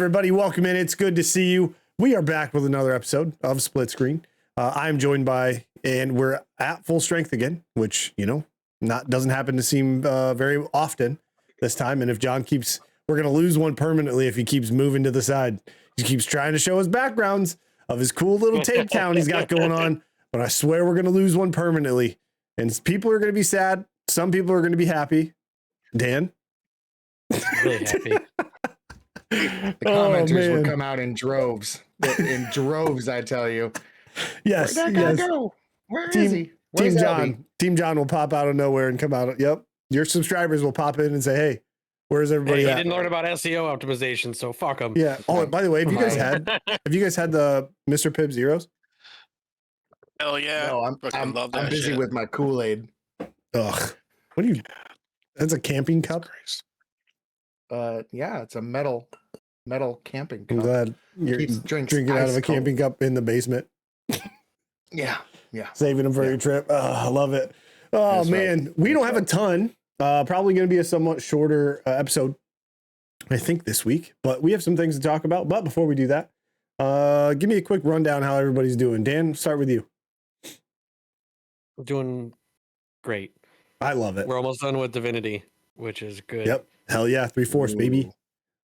everybody, welcome in. It's good to see you. We are back with another episode of Split Screen. I'm joined by, and we're at full strength again, which, doesn't happen to seem very often this time. And if John we're going to lose one permanently if he keeps moving to the side. He keeps trying to show his backgrounds of his cool little tape count he's got going on. But I swear we're going to lose one permanently. And people are going to be sad. Some people are going to be happy. Dan? Really happy. The commenters will come out in droves. In droves, I tell you. Yes. Where'd that guy go? Where is he? Where's Team John will pop out of nowhere and come out. Yep. Your subscribers will pop in and say, hey, where's everybody at? He didn't learn about SEO optimization, so fuck them. Yeah. Oh, by the way, have you guys had the Mr. Pibb Zeros? Hell yeah. No, I'm busy with my Kool-Aid. Ugh. What do you... That's a camping cup? Yeah, it's a metal camping cup. I'm glad you're drinking out of a camping cup in the basement. Yeah. Saving them for your trip. I love it. Oh, that's man. Right. We don't have a ton. Probably going to be a somewhat shorter episode, I think, this week. But we have some things to talk about. But before we do that, give me a quick rundown how everybody's doing. Dan, start with you. Doing great. I love it. We're almost done with Divinity, which is good. Yep. Hell yeah. 3/4, baby.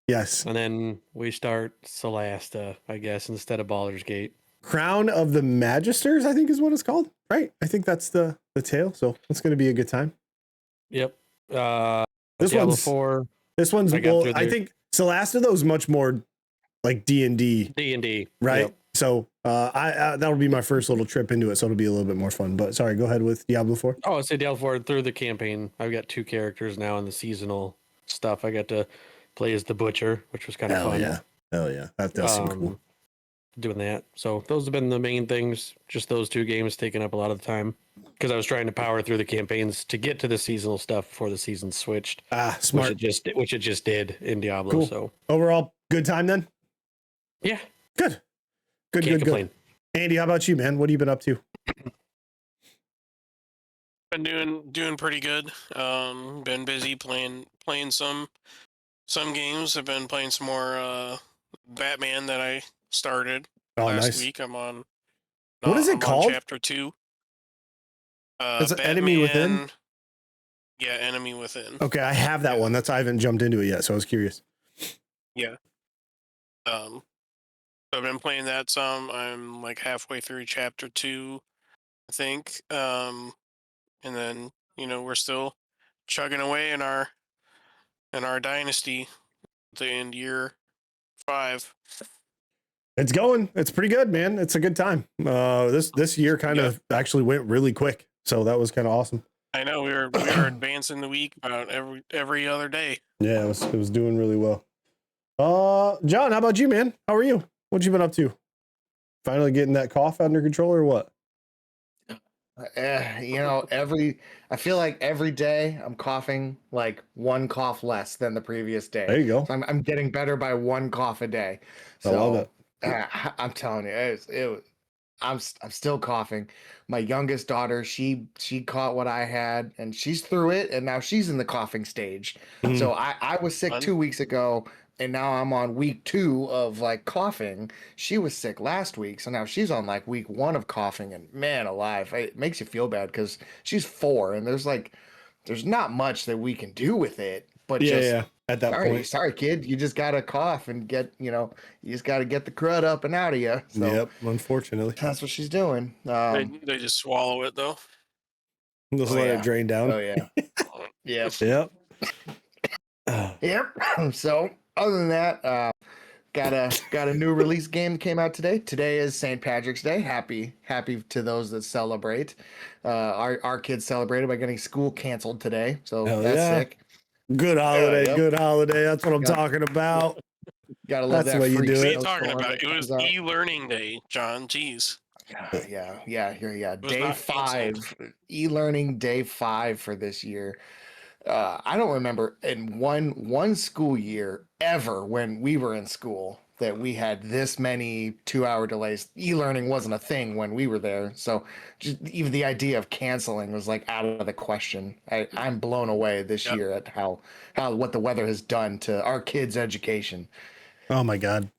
Yes. And then we start Celasta, I guess, instead of Baldur's Gate. Crown of the Magisters, I think is what it's called. Right. I think that's the tale. So it's going to be a good time. Yep. This one's I think Celasta though is much more like D&D. Right. Yep. So that'll be my first little trip into it. So it'll be a little bit more fun. But sorry, go ahead with Diablo 4. Oh, I say Diablo 4 through the campaign. I've got 2 characters now in the seasonal stuff. I got to play as the Butcher, which was kind of fun. Hell yeah. That does seem cool. Doing that. So those have been the main things. Just those 2 games taking up a lot of the time because I was trying to power through the campaigns to get to the seasonal stuff before the season switched. Smart. Which it just did in Diablo. Cool. So overall, good time then? Yeah. Good. Can't complain. Andy, how about you, man? What have you been up to? Been doing pretty good. Been busy playing some games. I've been playing some more Batman that I started last week. I'm on. What is it called? Chapter 2. It's an Enemy Within. Yeah, Enemy Within. Okay, I have that one. I haven't jumped into it yet, so I was curious. Yeah. I've been playing that some. I'm like halfway through chapter 2, I think. And then, we're still chugging away in our dynasty in year 5. It's going. It's pretty good, man. It's a good time. This year kind of actually went really quick. So that was kind of awesome. I know we were advancing the week about every other day. Yeah, it was doing really well. John, how about you, man? How are you? What you been up to? Finally getting that cough under control or what? I feel like every day I'm coughing like 1 cough less than the previous day. There you go. So I'm getting better by 1 cough a day. So, I love it. I'm telling you, I'm still coughing. My youngest daughter, she caught what I had and she's through it and now she's in the coughing stage. Mm-hmm. So I was sick 2 weeks ago. And now I'm on week 2 of like coughing. She was sick last week, so now she's on like week 1 of coughing. And man alive, it makes you feel bad because she's 4, and there's not much that we can do with it. But at that point, sorry, kid, you just gotta cough and get you just gotta get the crud up and out of you. So yep, unfortunately, that's what she's doing. They just swallow it though. Just let it drain down. Oh yeah, yep. Yep. So. Other than that, got a new release game that came out today. Today is St. Patrick's Day. Happy to those that celebrate. Our kids celebrated by getting school canceled today, so that's sick. Good holiday, Good holiday. That's what I'm talking about. Gotta love That's that. the way you do it. What are you talking about? It was e-learning day, John. Jeez. Yeah. Day 5, e-learning day 5 for this year. I don't remember in one school year ever when we were in school that we had this many 2-hour delays. E-learning wasn't a thing when we were there. So just even the idea of canceling was like out of the question. I'm blown away this year at how what the weather has done to our kids' education. Oh my God.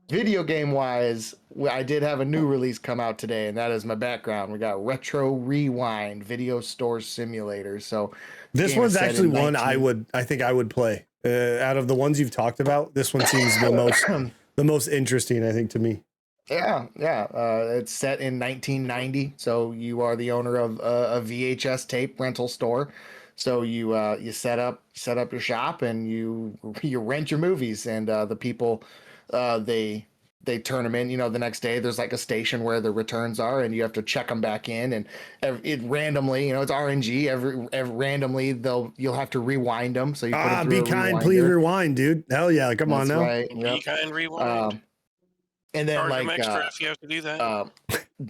Video game wise, I did have a new release come out today, and that is my background. We got Retro Rewind Video Store Simulator. So This game is one's set actually in one 19 I think I would play. Out of the ones you've talked about, this one seems the most interesting, I think, to me. Yeah, yeah. It's set in 1990, so you are the owner of a VHS tape rental store. So you set up your shop and you rent your movies, and the people they turn them in. The next day there's like a station where the returns are, and you have to check them back in, and it randomly, it's RNG. Every randomly you'll have to rewind them. So you put them through Be a kind, rewinder. please rewind, dude. Hell yeah, come on That's now. right. Be Yep. kind, rewind. And then Charge them like extra if you have to do that.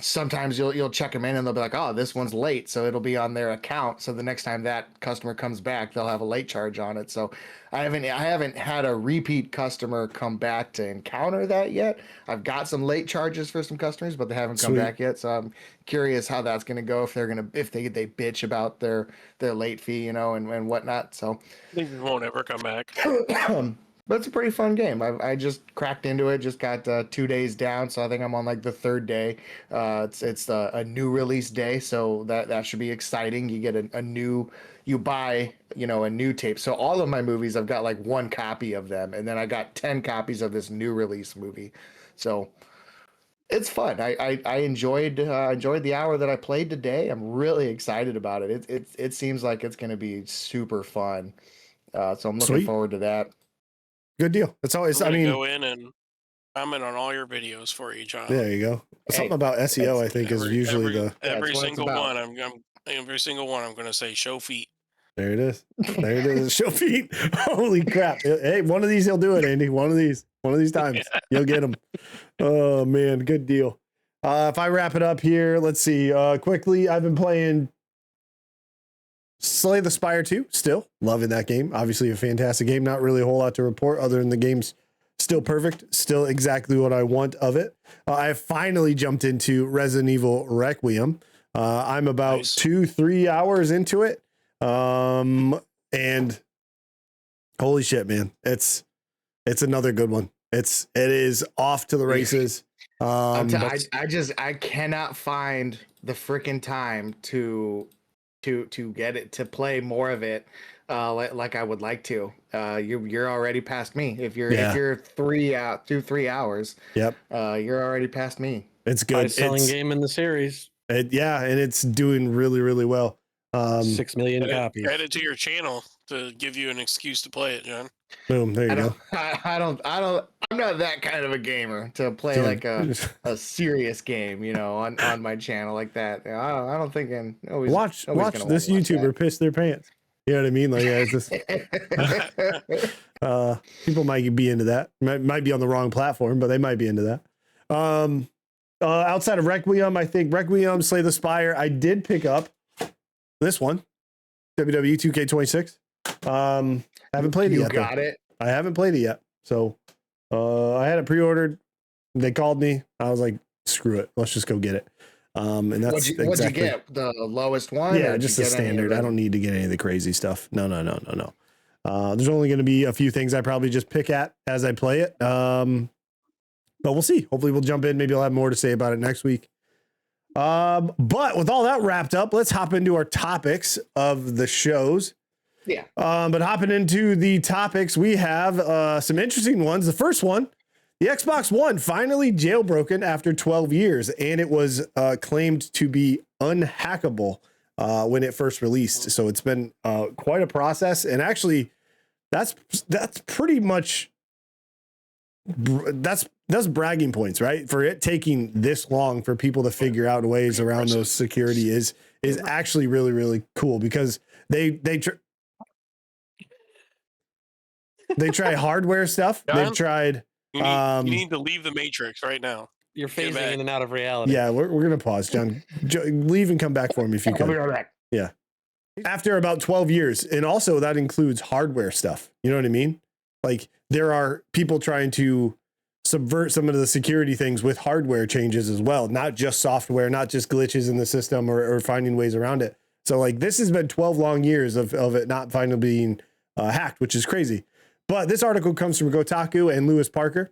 sometimes you'll check them in and they'll be like, oh, this one's late, so it'll be on their account. So the next time that customer comes back, they'll have a late charge on it. So I haven't had a repeat customer come back to encounter that yet. I've got some late charges for some customers, but they haven't come Sweet. back yet. So I'm curious how that's gonna go, if they bitch about their late fee, and whatnot. So They just won't ever come back. but it's a pretty fun game. I just cracked into it. Just got 2 days down, so I think I'm on like the third day. It's a new release day, so that should be exciting. You get a new, you buy a new tape. So all of my movies, I've got like one copy of them, and then I got 10 copies of this new release movie. So it's fun. I enjoyed the hour that I played today. I'm really excited about it. It seems like it's going to be super fun. So I'm looking Sweet. forward to that. Good deal. That's always, I'm I gonna mean, go in and comment on all your videos for you, John. there you go. Something about SEO, I think, is usually the. Every what it's single about. one. Every single one. I'm gonna say show feet. There it is. There it is. Show feet. Holy crap. Hey, one of these he'll do it, Andy. One of these times you'll get them. Oh man, good deal. If I wrap it up here, let's see. Quickly, I've been playing Slay the Spire 2. Still loving that game. Obviously a fantastic game. Not really a whole lot to report other than the game's still perfect. Still exactly what I want of it. I finally jumped into Resident Evil Requiem. I'm about 2-3 hours into it. And holy shit, man. It's another good one. It is off to the races. I cannot find the freaking time to get it, to play more of it like I would like to. You're already past me. If you're 3 hours, yep, you're already past me. it's good. Best-selling game in the series. And it's doing really, really well. 6 million copies. Add it to your channel to give you an excuse to play it, John. Boom, there you go. I'm not that kind of a gamer to play like a serious game, on my channel like that. I don't think watch this YouTuber piss their pants. You know what I mean? Like, yeah, it's just people might be into that. Might be on the wrong platform, but they might be into that. Outside of Requiem, I think Requiem, Slay the Spire. I did pick up this one, WWE 2K26. I haven't played it yet. You got it? I haven't played it yet. So I had it pre-ordered. They called me. I was like, screw it. Let's just go get it. And that's what'd you get? The lowest one? Yeah, just the standard. I don't need to get any of the crazy stuff. No. There's only going to be a few things I probably just pick at as I play it. But we'll see. Hopefully we'll jump in. Maybe I'll have more to say about it next week. But with all that wrapped up, let's hop into our topics of the shows. Yeah. But hopping into the topics, we have some interesting ones. The first one, the Xbox One finally jailbroken after 12 years, and it was claimed to be unhackable when it first released. So it's been quite a process, and actually, that's pretty much that's bragging points, right? For it taking this long for people to figure out ways around those security is actually really, really cool, because they try hardware stuff. John? They've tried. You need to leave the Matrix right now. You're phasing in and out of reality. Yeah, we're gonna pause, John. Leave and come back for me if you can. I'll be right back. Yeah. After about 12 years, and also that includes hardware stuff. You know what I mean? Like, there are people trying to subvert some of the security things with hardware changes as well, not just software, not just glitches in the system or finding ways around it. So like, this has been 12 long years of it not finally being hacked, which is crazy. But this article comes from Kotaku and Lewis Parker.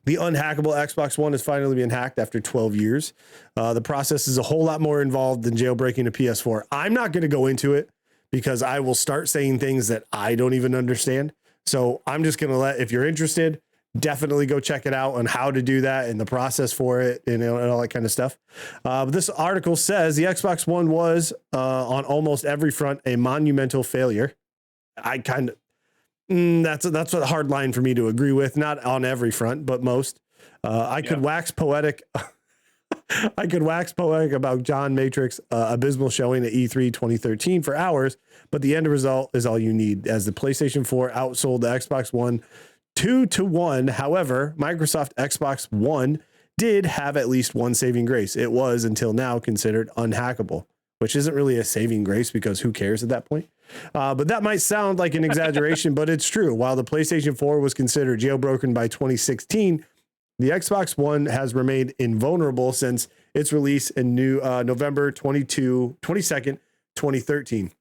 The unhackable Xbox One is finally being hacked after 12 years. The process is a whole lot more involved than jailbreaking a PS4. I'm not going to go into it because I will start saying things that I don't even understand. So I'm just going to if you're interested, definitely go check it out on how to do that and the process for it and all that kind of stuff. But this article says the Xbox One was on almost every front a monumental failure. I kind of, that's a hard line for me to agree with. Not on every front, but most. I could wax poetic. I could wax poetic about John Matrix abysmal showing at E3 2013 for hours, but the end result is all you need, as the PlayStation 4 outsold the Xbox One 2-1. However, Microsoft Xbox One did have at least one saving grace. It was until now considered unhackable, which isn't really a saving grace because who cares at that point? But that might sound like an exaggeration, but it's true. While the PlayStation 4 was considered jailbroken by 2016, the Xbox One has remained invulnerable since its release in November 22nd, 2013.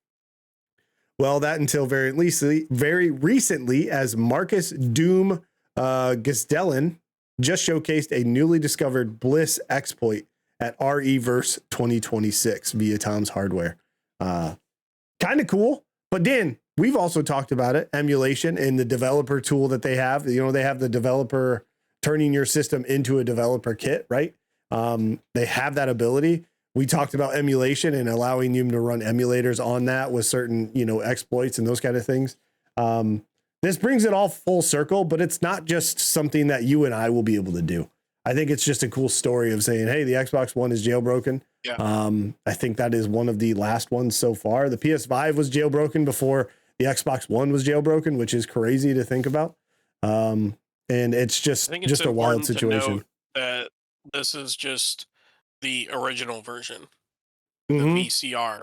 Well, that until very recently, as Marcus Doom Gisdellen just showcased a newly discovered Bliss exploit at REverse 2026 via Tom's Hardware. Kind of cool, but Dan, we've also talked about it, emulation and the developer tool that they have. You know, they have the developer turning your system into a developer kit, right? They have that ability. We talked about emulation and allowing you to run emulators on that with certain, exploits and those kind of things. This brings it all full circle, but it's not just something that you and I will be able to do. I think it's just a cool story of saying, hey, the Xbox One is jailbroken. Yeah. I think that is one of the last ones so far. The PS5 was jailbroken before the Xbox One was jailbroken, which is crazy to think about. And it's just a wild situation. To note that this is just the original version, the Mhm. VCR,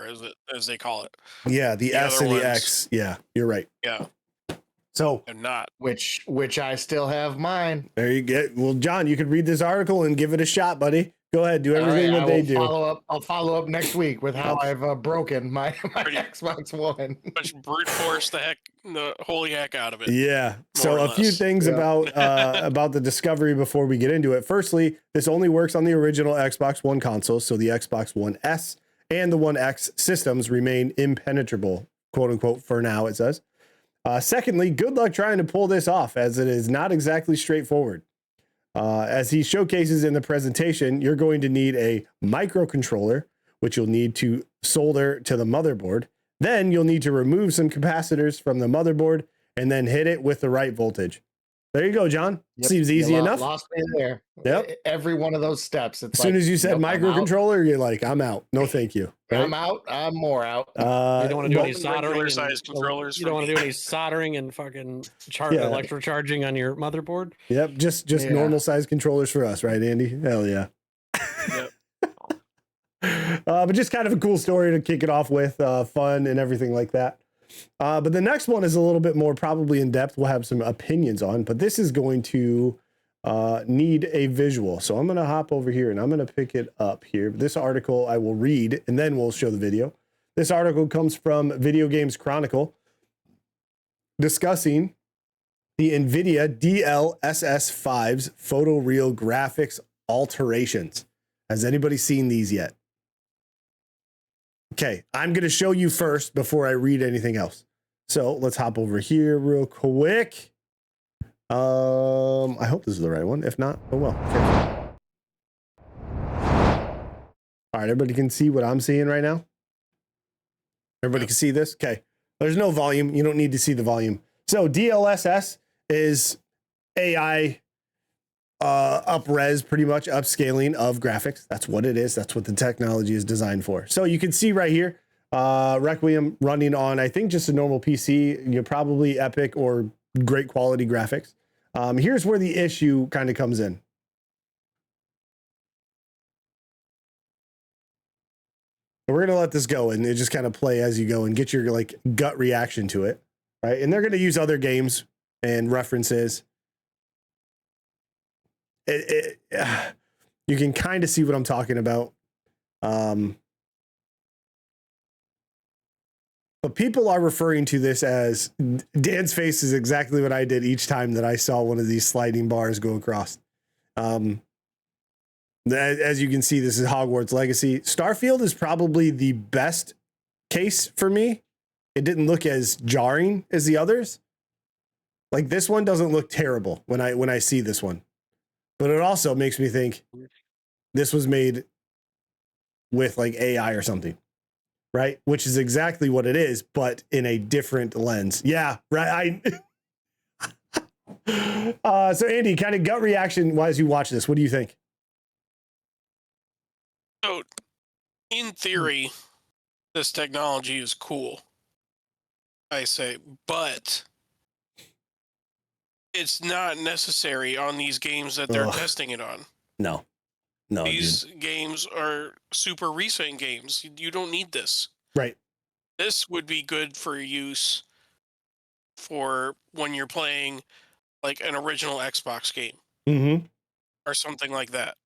as they call it. Yeah, the S other and the ones- X. Yeah, you're right. Yeah, So and not. Which I still have mine. there you get. Well, John, you could read this article and give it a shot, buddy. Go ahead, do All everything right, that they I will do. I'll follow up next week with how I've broken my Pretty- Xbox One. Much brute force the holy heck out of it. Yeah. So More or a few less. things Yeah. about the discovery before we get into it. Firstly, this only works on the original Xbox One consoles, so the Xbox One S and the One X systems remain impenetrable, quote unquote, for now, it says. Secondly, good luck trying to pull this off, as it is not exactly straightforward. As he showcases in the presentation, you're going to need a microcontroller, which you'll need to solder to the motherboard. Then you'll need to remove some capacitors from the motherboard and then hit it with the right voltage. There you go, John. Yep, Seems easy you enough. Lost me there. Yep. Every one of those steps. It's As soon like, as you said nope, I'm out. microcontroller, you're like, I'm out. No, thank you. Right? I'm out. I'm more out. You don't want to do any Well, soldering. regular And, size controllers you for don't want to me. do any soldering and fucking Yeah. electrocharging on your motherboard. Yep. Just Yeah. normal size controllers for us, right, Andy? Hell yeah. Yep. But just kind of a cool story to kick it off with, fun and everything like that. But the next one is a little bit more probably in depth. We'll have some opinions on, but this is going to need a visual. So I'm going to hop over here and I'm going to pick it up here. This article I will read and then we'll show the video. This article comes from Video Games Chronicle discussing the NVIDIA DLSS 5's photoreal graphics alterations. Has anybody seen these yet? Okay, I'm going to show you first before I read anything else. So let's hop over here real quick. I hope this is the right one. If not, oh well. Okay. All right, everybody can see what I'm seeing right now. Everybody can see this? Okay. There's no volume. You don't need to see the volume. So DLSS is AI up-res, pretty much upscaling of graphics. That's what it is. That's what the technology is designed for. So you can see right here, Requiem running on, I think, just a normal PC, probably Epic or great quality graphics. Here's where the issue kind of comes in. And we're going to let this go and it just kind of play as you go and get your like gut reaction to it. Right. And they're going to use other games and references. You can kind of see what I'm talking about. But people are referring to this as Dan's face is exactly what I did each time that I saw one of these sliding bars go across. As you can see, this is Hogwarts Legacy. Starfield is probably the best case for me. It didn't look as jarring as the others. Like this one doesn't look terrible when I see this one. But it also makes me think this was made with like AI or something, right? Which is exactly what it is, but in a different lens. Yeah, right. So Andy, kind of gut reaction as you watch this, what do you think? So, in theory, this technology is cool, I say, but it's not necessary on these games that they're testing it on. No, These games are super recent games. You don't need this. Right. This would be good for use for when you're playing like an original Xbox game or something like that.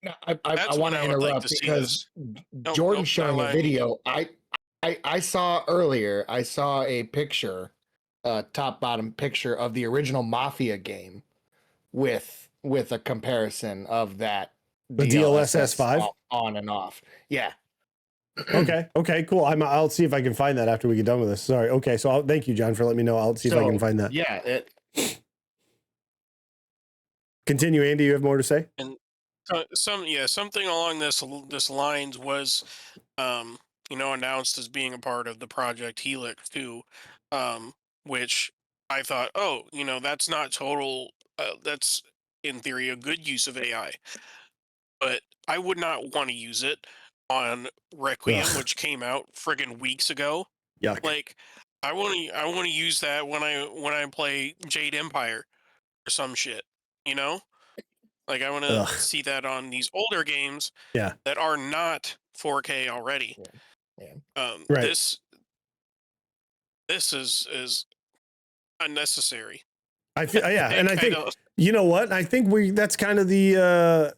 No, I want to interrupt because Jordan's showing a video. I saw earlier. I saw a picture, top bottom picture of the original Mafia game, with a comparison of that the DLSS 5 on and off. Yeah. Okay, cool. I'll see if I can find that after we get done with this. Sorry. Okay, so thank you, John, for letting me know. I'll see if I can find that. Yeah. Continue, Andy. You have more to say? And something along this lines was, announced as being a part of the Project Helix too, which I thought, that's not total. That's in theory a good use of AI, but I would not want to use it on Requiem, which came out friggin' weeks ago. Yuck. Like, I want to use that when I play Jade Empire or some shit, Like, I want to see that on these older games that are not 4K already. Yeah. Right. This is unnecessary. I feel, and I think you know what? I think that's kind of the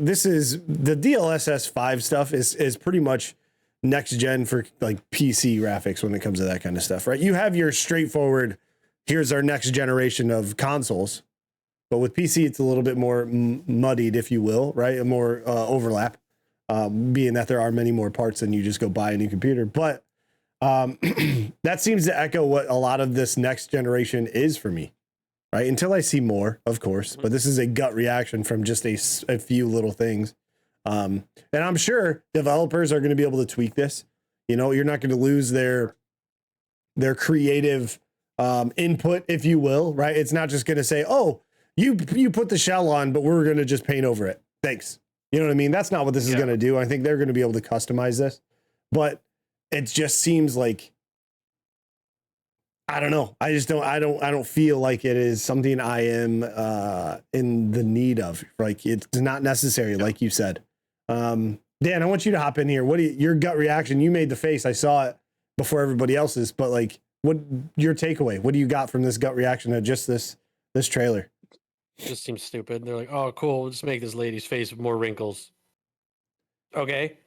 this is the DLSS 5 stuff is pretty much next gen for like PC graphics when it comes to that kind of stuff, right? You have your straightforward, here's our next generation of consoles. But with PC, it's a little bit more muddied, if you will, right? A more overlap, being that there are many more parts than you just go buy a new computer. But that seems to echo what a lot of this next generation is for me, right? Until I see more, of course. But this is a gut reaction from just a few little things. And I'm sure developers are going to be able to tweak this. You're not going to lose their creative input, if you will, right? It's not just going to say, oh, you put the shell on, but we're going to just paint over it. Thanks. You know what I mean? That's not what this is going to do. I think they're going to be able to customize this, but it just seems like, I don't know. I don't feel like it is something I am in the need of. Like, it's not necessary, like you said. Dan, I want you to hop in here. Your gut reaction? You made the face. I saw it before everybody else's, but like, what your takeaway? What do you got from this gut reaction to just this trailer? Just seems stupid. They're like, oh, cool. We'll just make this lady's face with more wrinkles. Okay.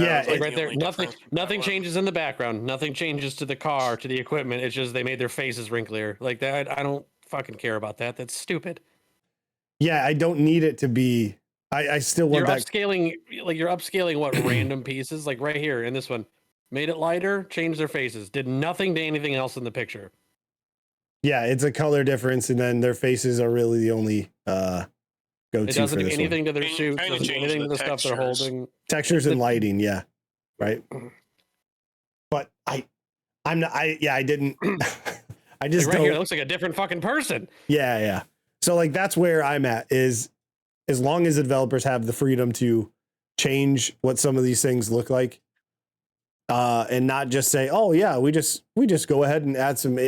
Yeah, like right there. Nothing changes in the background. Nothing changes to the car, to the equipment. It's just they made their faces wrinklier. Like that. I don't fucking care about that. That's stupid. Yeah, I don't need it to be. I still want that. You're upscaling what random pieces? Like right here in this one. Made it lighter, changed their faces. Did nothing to anything else in the picture. Yeah, it's a color difference, and then their faces are really the only go-to. It doesn't do anything to their suit. Doesn't do anything to the stuff they're holding. Textures and lighting, yeah, right. But I'm not. I didn't. I just right here. It looks like a different fucking person. Yeah. So like that's where I'm at. Is as long as the developers have the freedom to change what some of these things look like, and not just say, oh yeah, we just go ahead and add some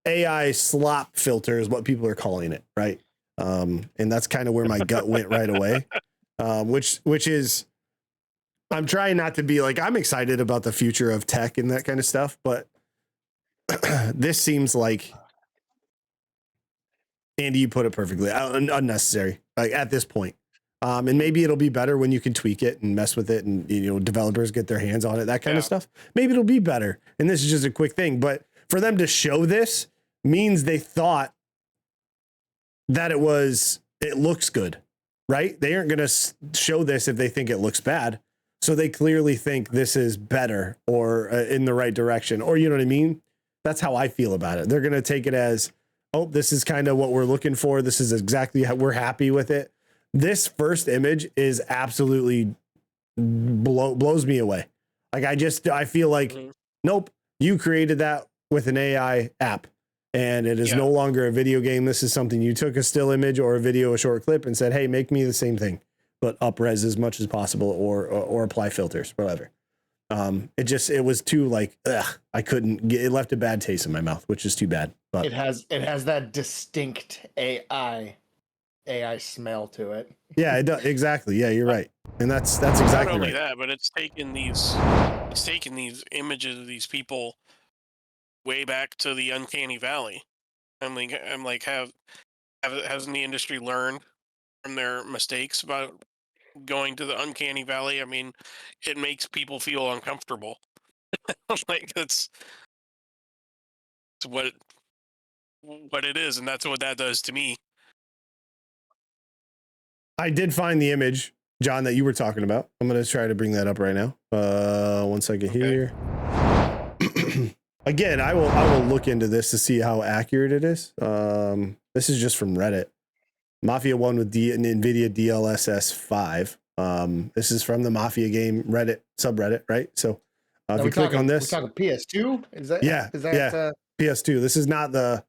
AI slop filter is what people are calling it, right? And that's kind of where my gut went right away. Which is, I'm trying not to be like, I'm excited about the future of tech and that kind of stuff, but this seems like, Andy, you put it perfectly, unnecessary. Like at this point, And maybe it'll be better when you can tweak it and mess with it, and developers get their hands on it, that kind of stuff. Maybe it'll be better. And this is just a quick thing, but for them to show this means they thought that it looks good, right? They aren't going to show this if they think it looks bad. So they clearly think this is better or in the right direction, or you know what I mean? That's how I feel about it. They're going to take it as, oh, this is kind of what we're looking for. This is exactly how we're happy with it. This first image is absolutely blows me away. Like I feel like, nope, you created that with an AI app, and it is no longer a video game. This is something you took a still image or a video, a short clip, and said, hey, make me the same thing, but up res as much as possible, or apply filters, whatever. It was too like, I couldn't get it, left a bad taste in my mouth, which is too bad. But it has that distinct AI smell to it. Yeah, it does. Exactly. Yeah, you're right. And that's exactly not only right. that, but it's taken these images of these people way back to the uncanny valley. I'm like, hasn't the industry learned from their mistakes about going to the uncanny valley? I mean, it makes people feel uncomfortable. Like it's what it is, and that's what that does to me. I did find the image, John, that you were talking about. I'm going to try to bring that up right now. 1 second here. Again, I will look into this to see how accurate it is. This is just from Reddit. Mafia 1 with NVIDIA DLSS 5. This is from the Mafia game Reddit subreddit, right? So if you click on this, we're talking PS2. Is that PS2. This is not the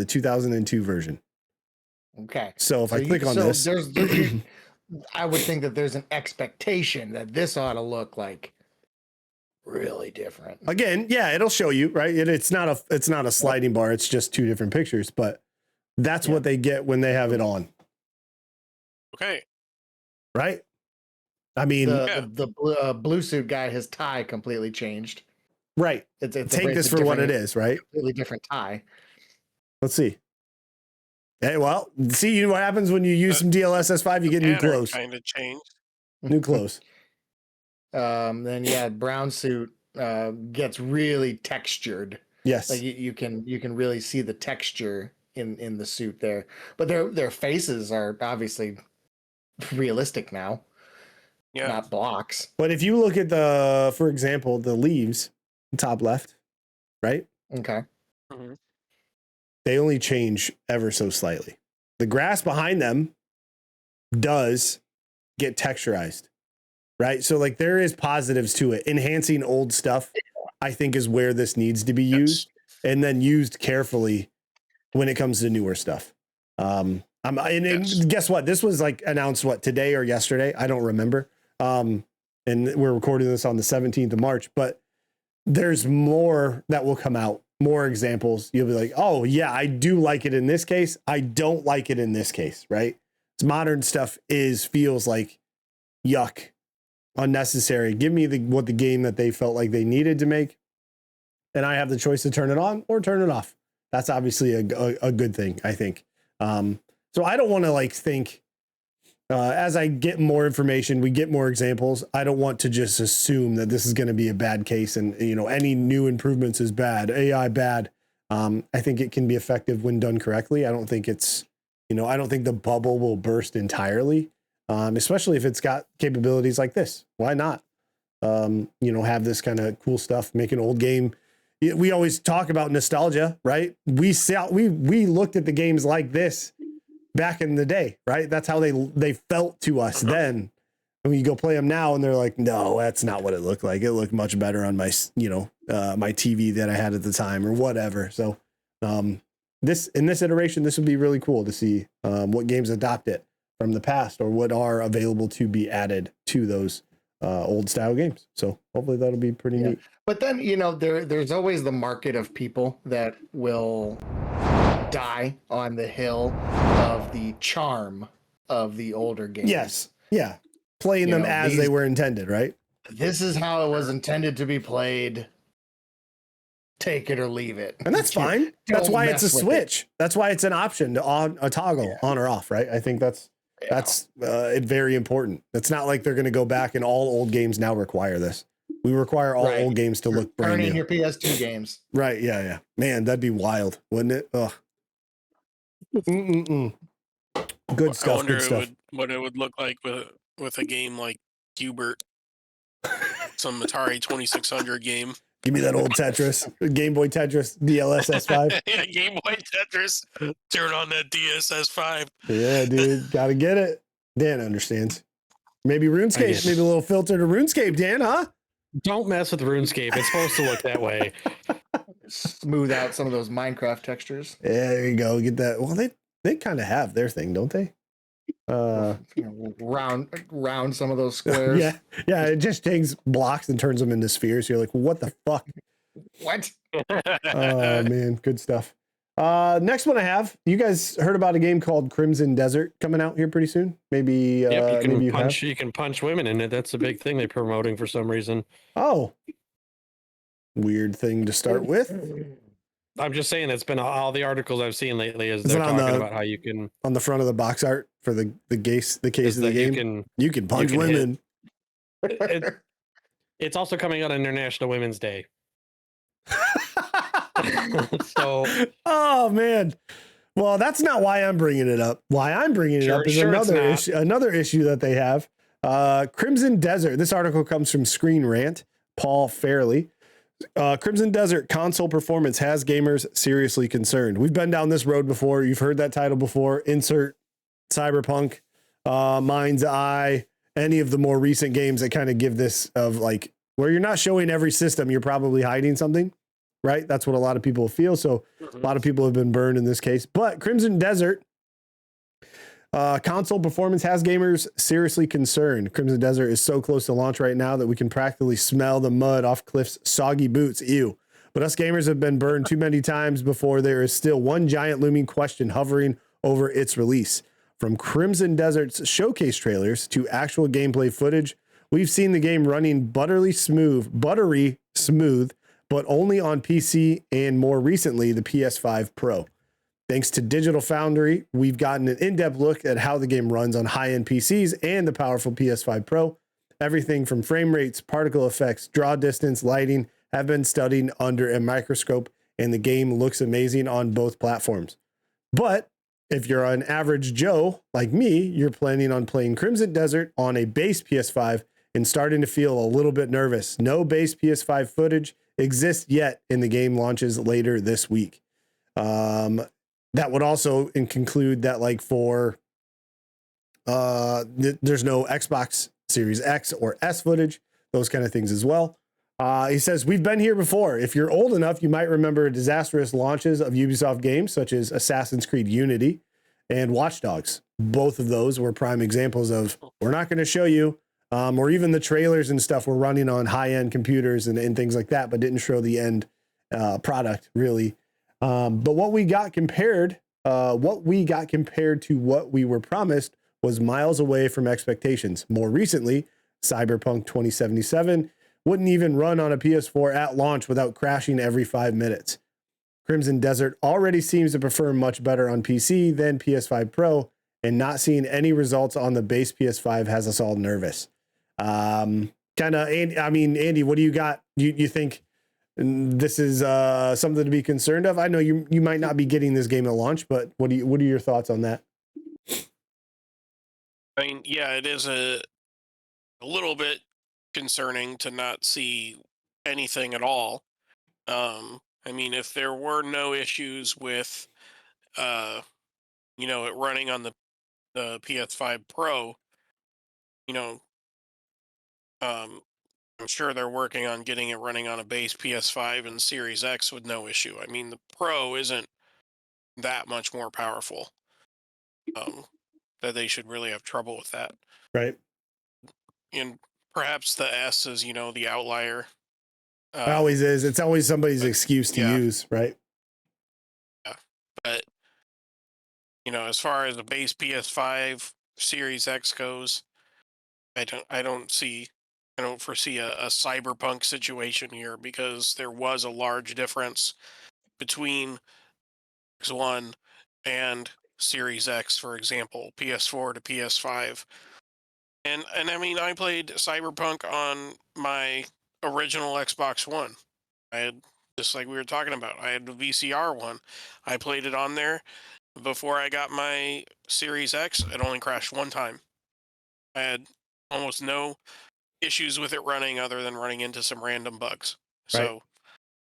2002 version. Okay. So if I click on this, I would think that there's an expectation that this ought to look like really different. Again, yeah, it'll show you, right? It's not a sliding bar. It's just two different pictures, but that's what they get when they have it on. Okay. Right? I mean, the blue suit guy, his tie completely changed. Right. Take this for what it is, right? Completely different tie. Let's see. Hey, well, see what happens when you use some DLSS 5, you get new clothes. Kind of changed. New clothes. Then brown suit gets really textured. Yes. Like you can really see the texture in the suit there. But their faces are obviously realistic now. Yeah. Not blocks. But if you look at for example, the leaves, top left, right? Okay. Mm-hmm. They only change ever so slightly. The grass behind them does get texturized, right? So like there is positives to it. Enhancing old stuff, I think, is where this needs to be used, and then used carefully when it comes to newer stuff. And guess what? This was like announced today or yesterday? I don't remember. And we're recording this on the 17th of March, but there's more that will come out. More examples. You'll be like, oh yeah, I do like it in this case. I don't like it in this case, right? It's modern stuff feels like yuck, unnecessary. Give me what the game that they felt like they needed to make, and I have the choice to turn it on or turn it off. That's obviously a good thing, I think. So I don't want to think as I get more information, we get more examples. I don't want to just assume that this is going to be a bad case and, any new improvements is bad, AI bad. I think it can be effective when done correctly. I don't think I don't think the bubble will burst entirely, especially if it's got capabilities like this. Why not? Have this kind of cool stuff, make an old game. We always talk about nostalgia, right? We looked at the games like this back in the day, right? That's how they felt to us then. And when you go play them now and they're like, no, that's not what it looked like. It looked much better on my, my TV that I had at the time or whatever. So in this iteration, this would be really cool to see what games adopt it from the past or what are available to be added to those old style games. So hopefully that'll be pretty neat. But then, there's always the market of people that will die on the hill of the charm of the older games. Yes. Yeah. Playing them as they were intended, right? This is how it was intended to be played. take it or leave it. And that's fine. That's why it's a switch. That's why it's an option to on a toggle on or off, right? I think that's very important. It's not like they're going to go back and all old games now require this. We require all old games to look brand new. Turn in your PS2 games. Right. Yeah. Man, that'd be wild, wouldn't it? Ugh. Good stuff. I wonder Good stuff. what it would look like with a game like Hubert, some Atari 2600 game. Give me that old Tetris, Game Boy Tetris, DLSS 5. Yeah, Game Boy Tetris. Turn on that DSS 5. Yeah, dude, gotta get it. Dan understands. Maybe RuneScape, maybe a little filter to RuneScape, Dan, huh? Don't mess with RuneScape. It's supposed to look that way. Smooth out some of those Minecraft textures. Yeah, there you go. Get that. Well, they kind of have their thing, don't they? Round some of those squares. Yeah. It just takes blocks and turns them into spheres. You're like, what the fuck? What? Oh man, good stuff. Next one I have. You guys heard about a game called Crimson Desert coming out here pretty soon? Maybe. You can punch women in it. That's a big thing they're promoting for some reason. Oh, weird thing to start with. I'm just saying that's been all the articles I've seen lately is they're talking about how you can on the front of the box art for the case of the game. You can punch women. It's also coming out on International Women's Day. So, oh man. Well, that's not why I'm bringing it up. Why I'm bringing it up is another issue that they have. Crimson Desert. This article comes from Screen Rant, Paul Fairley. Crimson Desert console performance has gamers seriously concerned. We've been down this road before. You've heard that title before. Insert Cyberpunk, Mind's Eye, any of the more recent games that kind of give this of like where you're not showing every system, you're probably hiding something, right? That's what a lot of people feel. So a lot of people have been burned in this case. But Crimson Desert console performance has gamers seriously concerned. Crimson Desert is so close to launch right now that we can practically smell the mud off Cliff's soggy boots. Ew. But us gamers have been burned too many times before there is still one giant looming question hovering over its release. From Crimson Desert's showcase trailers to actual gameplay footage, we've seen the game running buttery smooth, but only on PC and more recently the PS5 Pro. Thanks to Digital Foundry, we've gotten an in-depth look at how the game runs on high-end PCs and the powerful PS5 Pro. Everything from frame rates, particle effects, draw distance, lighting have been studied under a microscope, and the game looks amazing on both platforms. But if you're an average Joe like me, you're planning on playing Crimson Desert on a base PS5 and starting to feel a little bit nervous. No base PS5 footage exists yet, and the game launches later this week. That would also conclude that like for there's no Xbox Series X or S footage, those kind of things as well. He says, we've been here before. If you're old enough, you might remember disastrous launches of Ubisoft games such as Assassin's Creed Unity and Watch Dogs. Both of those were prime examples of we're not going to show you, or even the trailers and stuff were running on high-end computers and things like that, but didn't show the end product really. But what we got compared to what we were promised was miles away from expectations. More recently, Cyberpunk 2077 wouldn't even run on a PS4 at launch without crashing every 5 minutes. Crimson Desert already seems to perform much better on PC than PS5 Pro, and not seeing any results on the base PS5 has us all nervous. Andy, what do you got? You think this is something to be concerned of? I know you might not be getting this game at launch, but what are your thoughts on that? I mean, yeah, it is a little bit concerning to not see anything at all. I mean, if there were no issues with, it running on the PS5 Pro, I'm sure they're working on getting it running on a base PS5 and Series X with no issue. I mean, the Pro isn't that much more powerful. That they should really have trouble with that. Right. And perhaps the S is, the outlier. It always is. It's always somebody's excuse to use, right? Yeah. But, as far as the base PS5 Series X goes, I don't see I don't foresee a cyberpunk situation here because there was a large difference between X1 and Series X, for example, PS4 to PS5. And I mean, I played Cyberpunk on my original Xbox One. I had, just like we were talking about, I had the VCR one. I played it on there. Before I got my Series X, it only crashed one time. I had almost no issues with it running other than running into some random bugs. Right. So,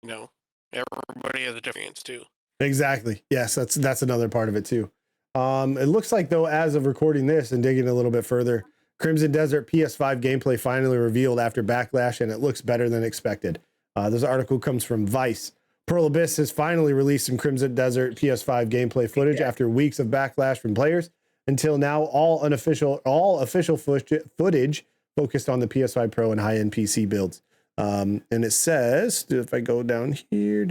you know, everybody has a different experience too. Exactly. Yes, that's another part of it too. It looks like though, as of recording this and digging a little bit further, Crimson Desert PS5 gameplay finally revealed after backlash, and it looks better than expected. This article comes from Vice. Pearl Abyss has finally released some Crimson Desert PS5 gameplay footage after weeks of backlash from players. Until now, all official footage focused on the PS5 Pro and high-end PC builds. And it says, if I go down here,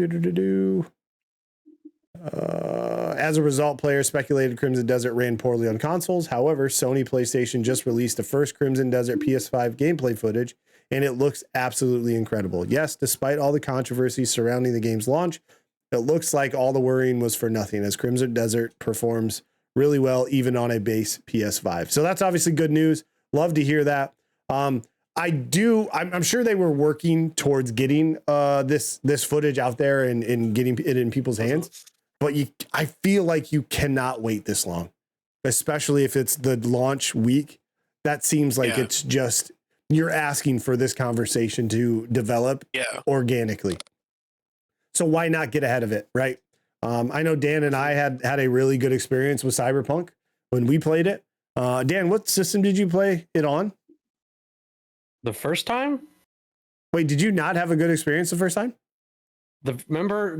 as a result, players speculated Crimson Desert ran poorly on consoles. However, Sony PlayStation just released the first Crimson Desert PS5 gameplay footage, and it looks absolutely incredible. Yes, despite all the controversy surrounding the game's launch, it looks like all the worrying was for nothing, as Crimson Desert performs really well, even on a base PS5. So that's obviously good news. Love to hear that. I'm sure they were working towards getting this footage out there and getting it in people's hands. But I feel like you cannot wait this long, especially if it's the launch week. That seems like it's just, you're asking for this conversation to develop organically. So why not get ahead of it, right? I know Dan and I had a really good experience with Cyberpunk when we played it. Dan, what system did you play it on? The first time? Wait, did you not have a good experience the first time? Do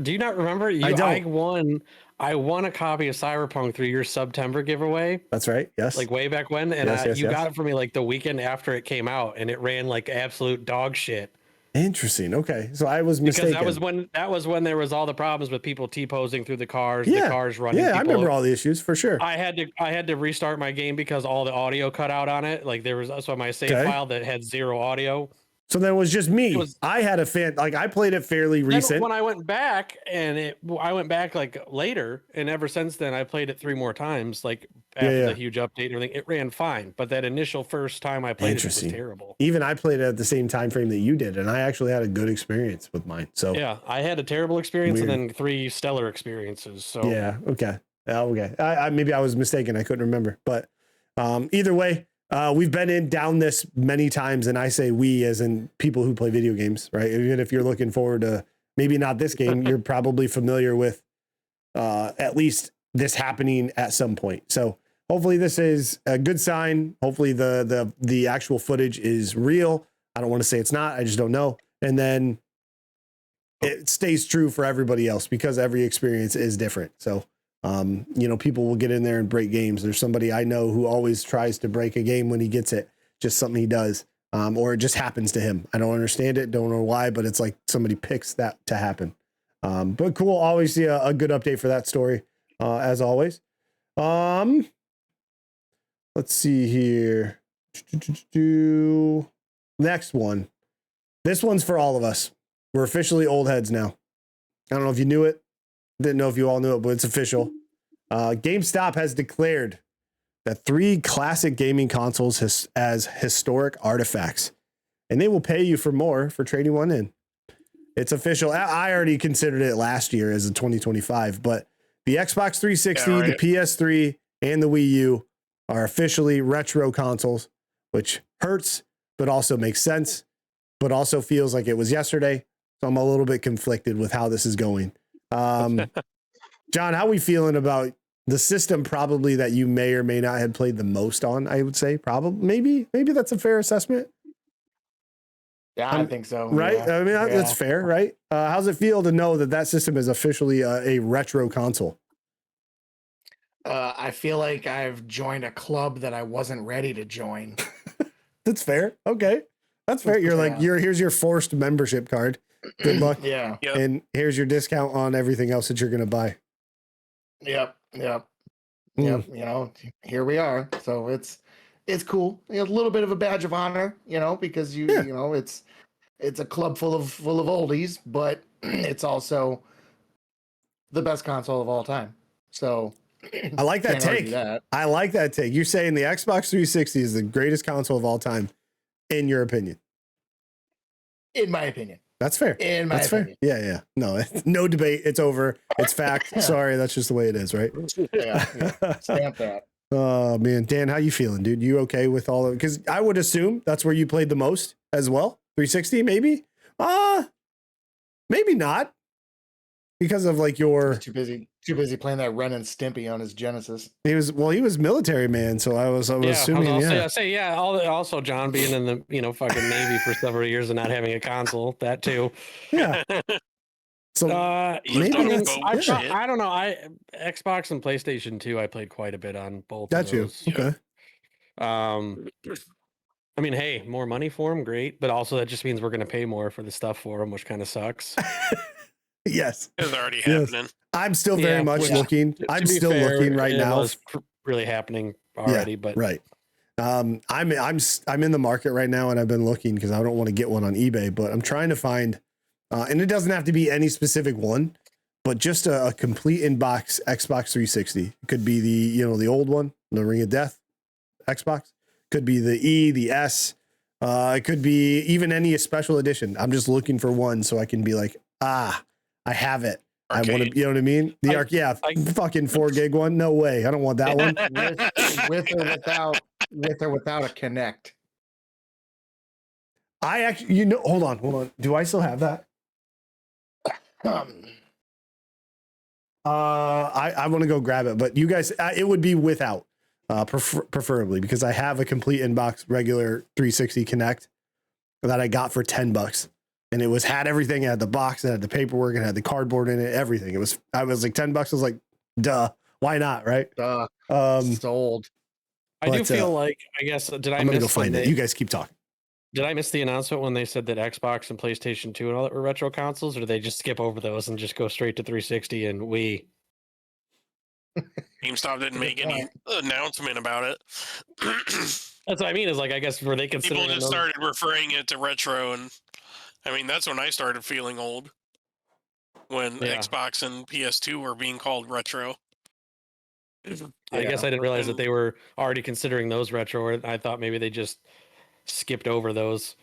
you not remember? I don't. I won a copy of Cyberpunk through your September giveaway. That's right. Yes. Like way back when. And you got it for me like the weekend after it came out, and it ran like absolute dog shit. Interesting. Okay. So I was mistaken. Because that was when there was all the problems with people T-posing through the cars, the cars running. Yeah, I remember all the issues for sure. I had to restart my game because all the audio cut out on it. Like there was also my save file that had zero audio. So that was just me. I had I played it fairly recent. When I went back I went back like later, and ever since then I played it 3 more times. Like after the huge update and everything, it ran fine. But that initial first time I played it was terrible. Even I played it at the same time frame that you did, and I actually had a good experience with mine. So yeah, I had a terrible experience and then 3 stellar experiences. So yeah, okay. I maybe I was mistaken. I couldn't remember, but either way. We've been down this many times, and I say we as in people who play video games, right? Even if you're looking forward to maybe not this game, you're probably familiar with at least this happening at some point. So hopefully this is a good sign. Hopefully the actual footage is real. I don't want to say it's not. I just don't know. And then it stays true for everybody else because every experience is different. So people will get in there and break games. There's somebody I know who always tries to break a game when he gets it, just something he does, or it just happens to him. I don't understand it. Don't know why, but it's like somebody picks that to happen. But cool. Always see a good update for that story, as always. Let's see here. Next one. This one's for all of us. We're officially old heads now. I don't know if you knew it. Didn't know if you all knew it, but it's official. GameStop has declared that 3 classic gaming consoles as historic artifacts, and they will pay you for more for trading one in. It's official. I already considered it last year as a 2025, but the Xbox 360, the PS3, and the Wii U are officially retro consoles, which hurts, but also makes sense, but also feels like it was yesterday. So I'm a little bit conflicted with how this is going. John, how are we feeling about the system probably that you may or may not have played the most on? I would say probably, maybe that's a fair assessment. Yeah, I think so. Right. Yeah. I mean, that's fair. Right. How's it feel to know that system is officially a retro console? I feel like I've joined a club that I wasn't ready to join. That's fair. Okay. That's fair. You're like, here's your forced membership card. Good luck. Yeah. And here's your discount on everything else that you're going to buy. Yep. You know, here we are. So it's cool. A little bit of a badge of honor, because you know it's a club full of oldies, but it's also the best console of all time. So I like that take. I like that take. You're saying the Xbox 360 is the greatest console of all time, in your opinion? In my opinion. That's fair. That's fair. Yeah. No, no debate. It's over. It's fact. Sorry, that's just the way it is, right? Yeah. Stamp that. Oh man, Dan, how you feeling, dude? You okay with all of it? Because I would assume that's where you played the most as well. 360, maybe? Maybe not. Because of like your too busy playing that Ren and Stimpy on his Genesis. He was military man, so I was assuming. Also John being in the fucking Navy for several years and not having a console, that too. Yeah. So maybe I don't know. Xbox and PlayStation 2, I played quite a bit on both. Got you. Okay. I mean, hey, more money for them, great, but also that just means we're going to pay more for the stuff for them, which kind of sucks. Yes, it's already happening. I'm still very much looking. I'm still looking right now. It's really happening already, but right. I'm in the market right now, and I've been looking because I don't want to get one on eBay, but I'm trying to find, and it doesn't have to be any specific one, but just a complete in-box Xbox 360. It could be the old one, the Ring of Death Xbox. Could be the E, the S. It could be even any special edition. I'm just looking for one so I can be like, I have it. Arcade. I want to, you know what I mean? Fucking 4 gig one. No way. I don't want that one. with or without a Kinect. I actually, hold on. Do I still have that? I want to go grab it, but you guys, it would be without, preferably, because I have a complete inbox regular 360 Kinect that I got for $10. And it had everything. It had the box, it had the paperwork, it had the cardboard in it, everything. I was like $10. I was like, duh, why not? Right. Sold. I do feel like, I guess, I'm gonna go find it. You guys keep talking. Did I miss the announcement when they said that Xbox and PlayStation 2 and all that were retro consoles, or did they just skip over those and just go straight to 360 and Wii? GameStop didn't make any announcement about it. That's what I mean. Is like, I guess, were they considering? People just started referring it to retro, and I mean that's when I started feeling old. When Xbox and PS2 were being called retro. I guess I didn't realize that they were already considering those retro, or I thought maybe they just skipped over those.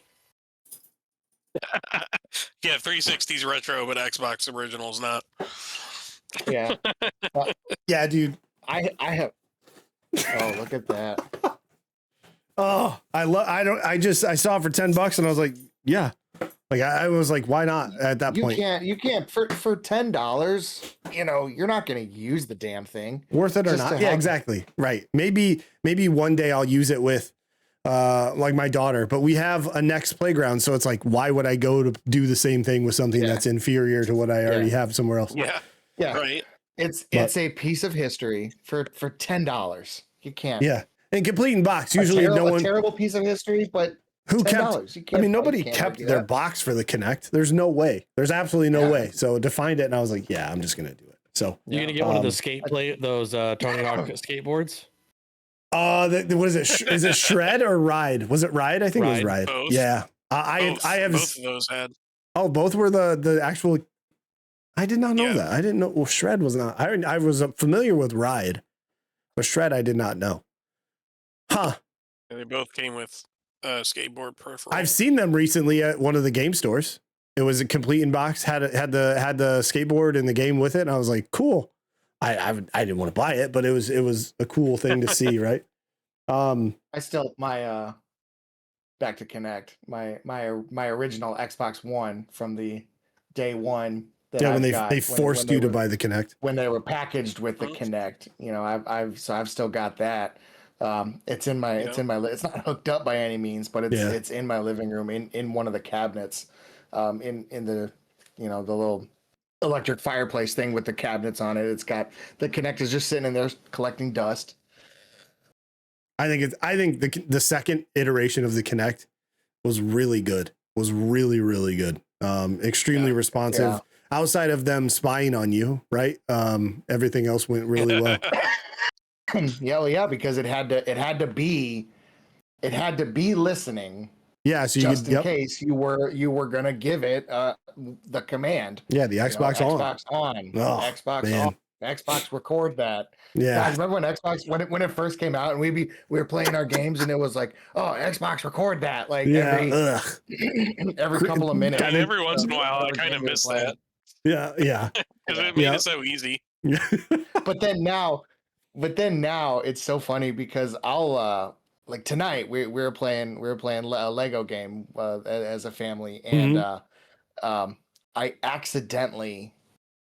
Yeah, 360's retro, but Xbox original's not. Yeah. Yeah, dude. I have. Oh, look at that. Oh, I saw it for $10 and I was like, yeah. Like I was like, why not at that point? You can't for $10, you're not going to use the damn thing. Worth it or not? Yeah, exactly. Right. Maybe one day I'll use it with like my daughter, but we have a next playground. So it's like, why would I go to do the same thing with something that's inferior to what I already have somewhere else? Yeah. Yeah. Right. It's a piece of history for $10. You can't. Yeah. And complete in box. Usually a terrible piece of history, but who kept? I mean, nobody kept their box for the Kinect. There's no way. There's absolutely no way. So to find it, and I was like, yeah, I'm just gonna do it. So you're gonna get one of the those Tony Hawk skateboards. What is it? Is it Shred or Ride? Was it Ride? I think it was Ride. Both. Yeah. I have both of those had. Oh, both were the actual. I did not know that. I didn't know. Well, Shred was not. I was familiar with Ride, but Shred I did not know. Huh. And they both came with skateboard peripheral. I've seen them recently at one of the game stores. It was a complete in box, had the skateboard and the game with it, and I was like, cool. I didn't want to buy it, but it was a cool thing to see, right? I still back to Kinect, my original Xbox One from the day one. When they forced you to buy the Kinect. When they were packaged with the Kinect, I've still got that. It's in my it's not hooked up by any means, but it's in my living room in one of the cabinets, in the the little electric fireplace thing with the cabinets on it. It's got the Kinect is just sitting in there collecting dust. I think the second iteration of the Kinect was really good. Was really, really good. Extremely responsive. Yeah. Outside of them spying on you, right? Everything else went really well. Yeah, because it had to be it had to be listening. Yeah, so you just could, in case you were gonna give it the command. Yeah, the Xbox on. Xbox on. Oh, Xbox man. on. Xbox record that. Yeah. Guys, remember when Xbox when it first came out and we were playing our games and it was like, oh, Xbox record that like every couple of minutes. I mean, every once in a while I kind of miss that. Yeah. Because it made it so easy. But then now it's so funny because I'll like tonight we were playing a Lego game as a family and I accidentally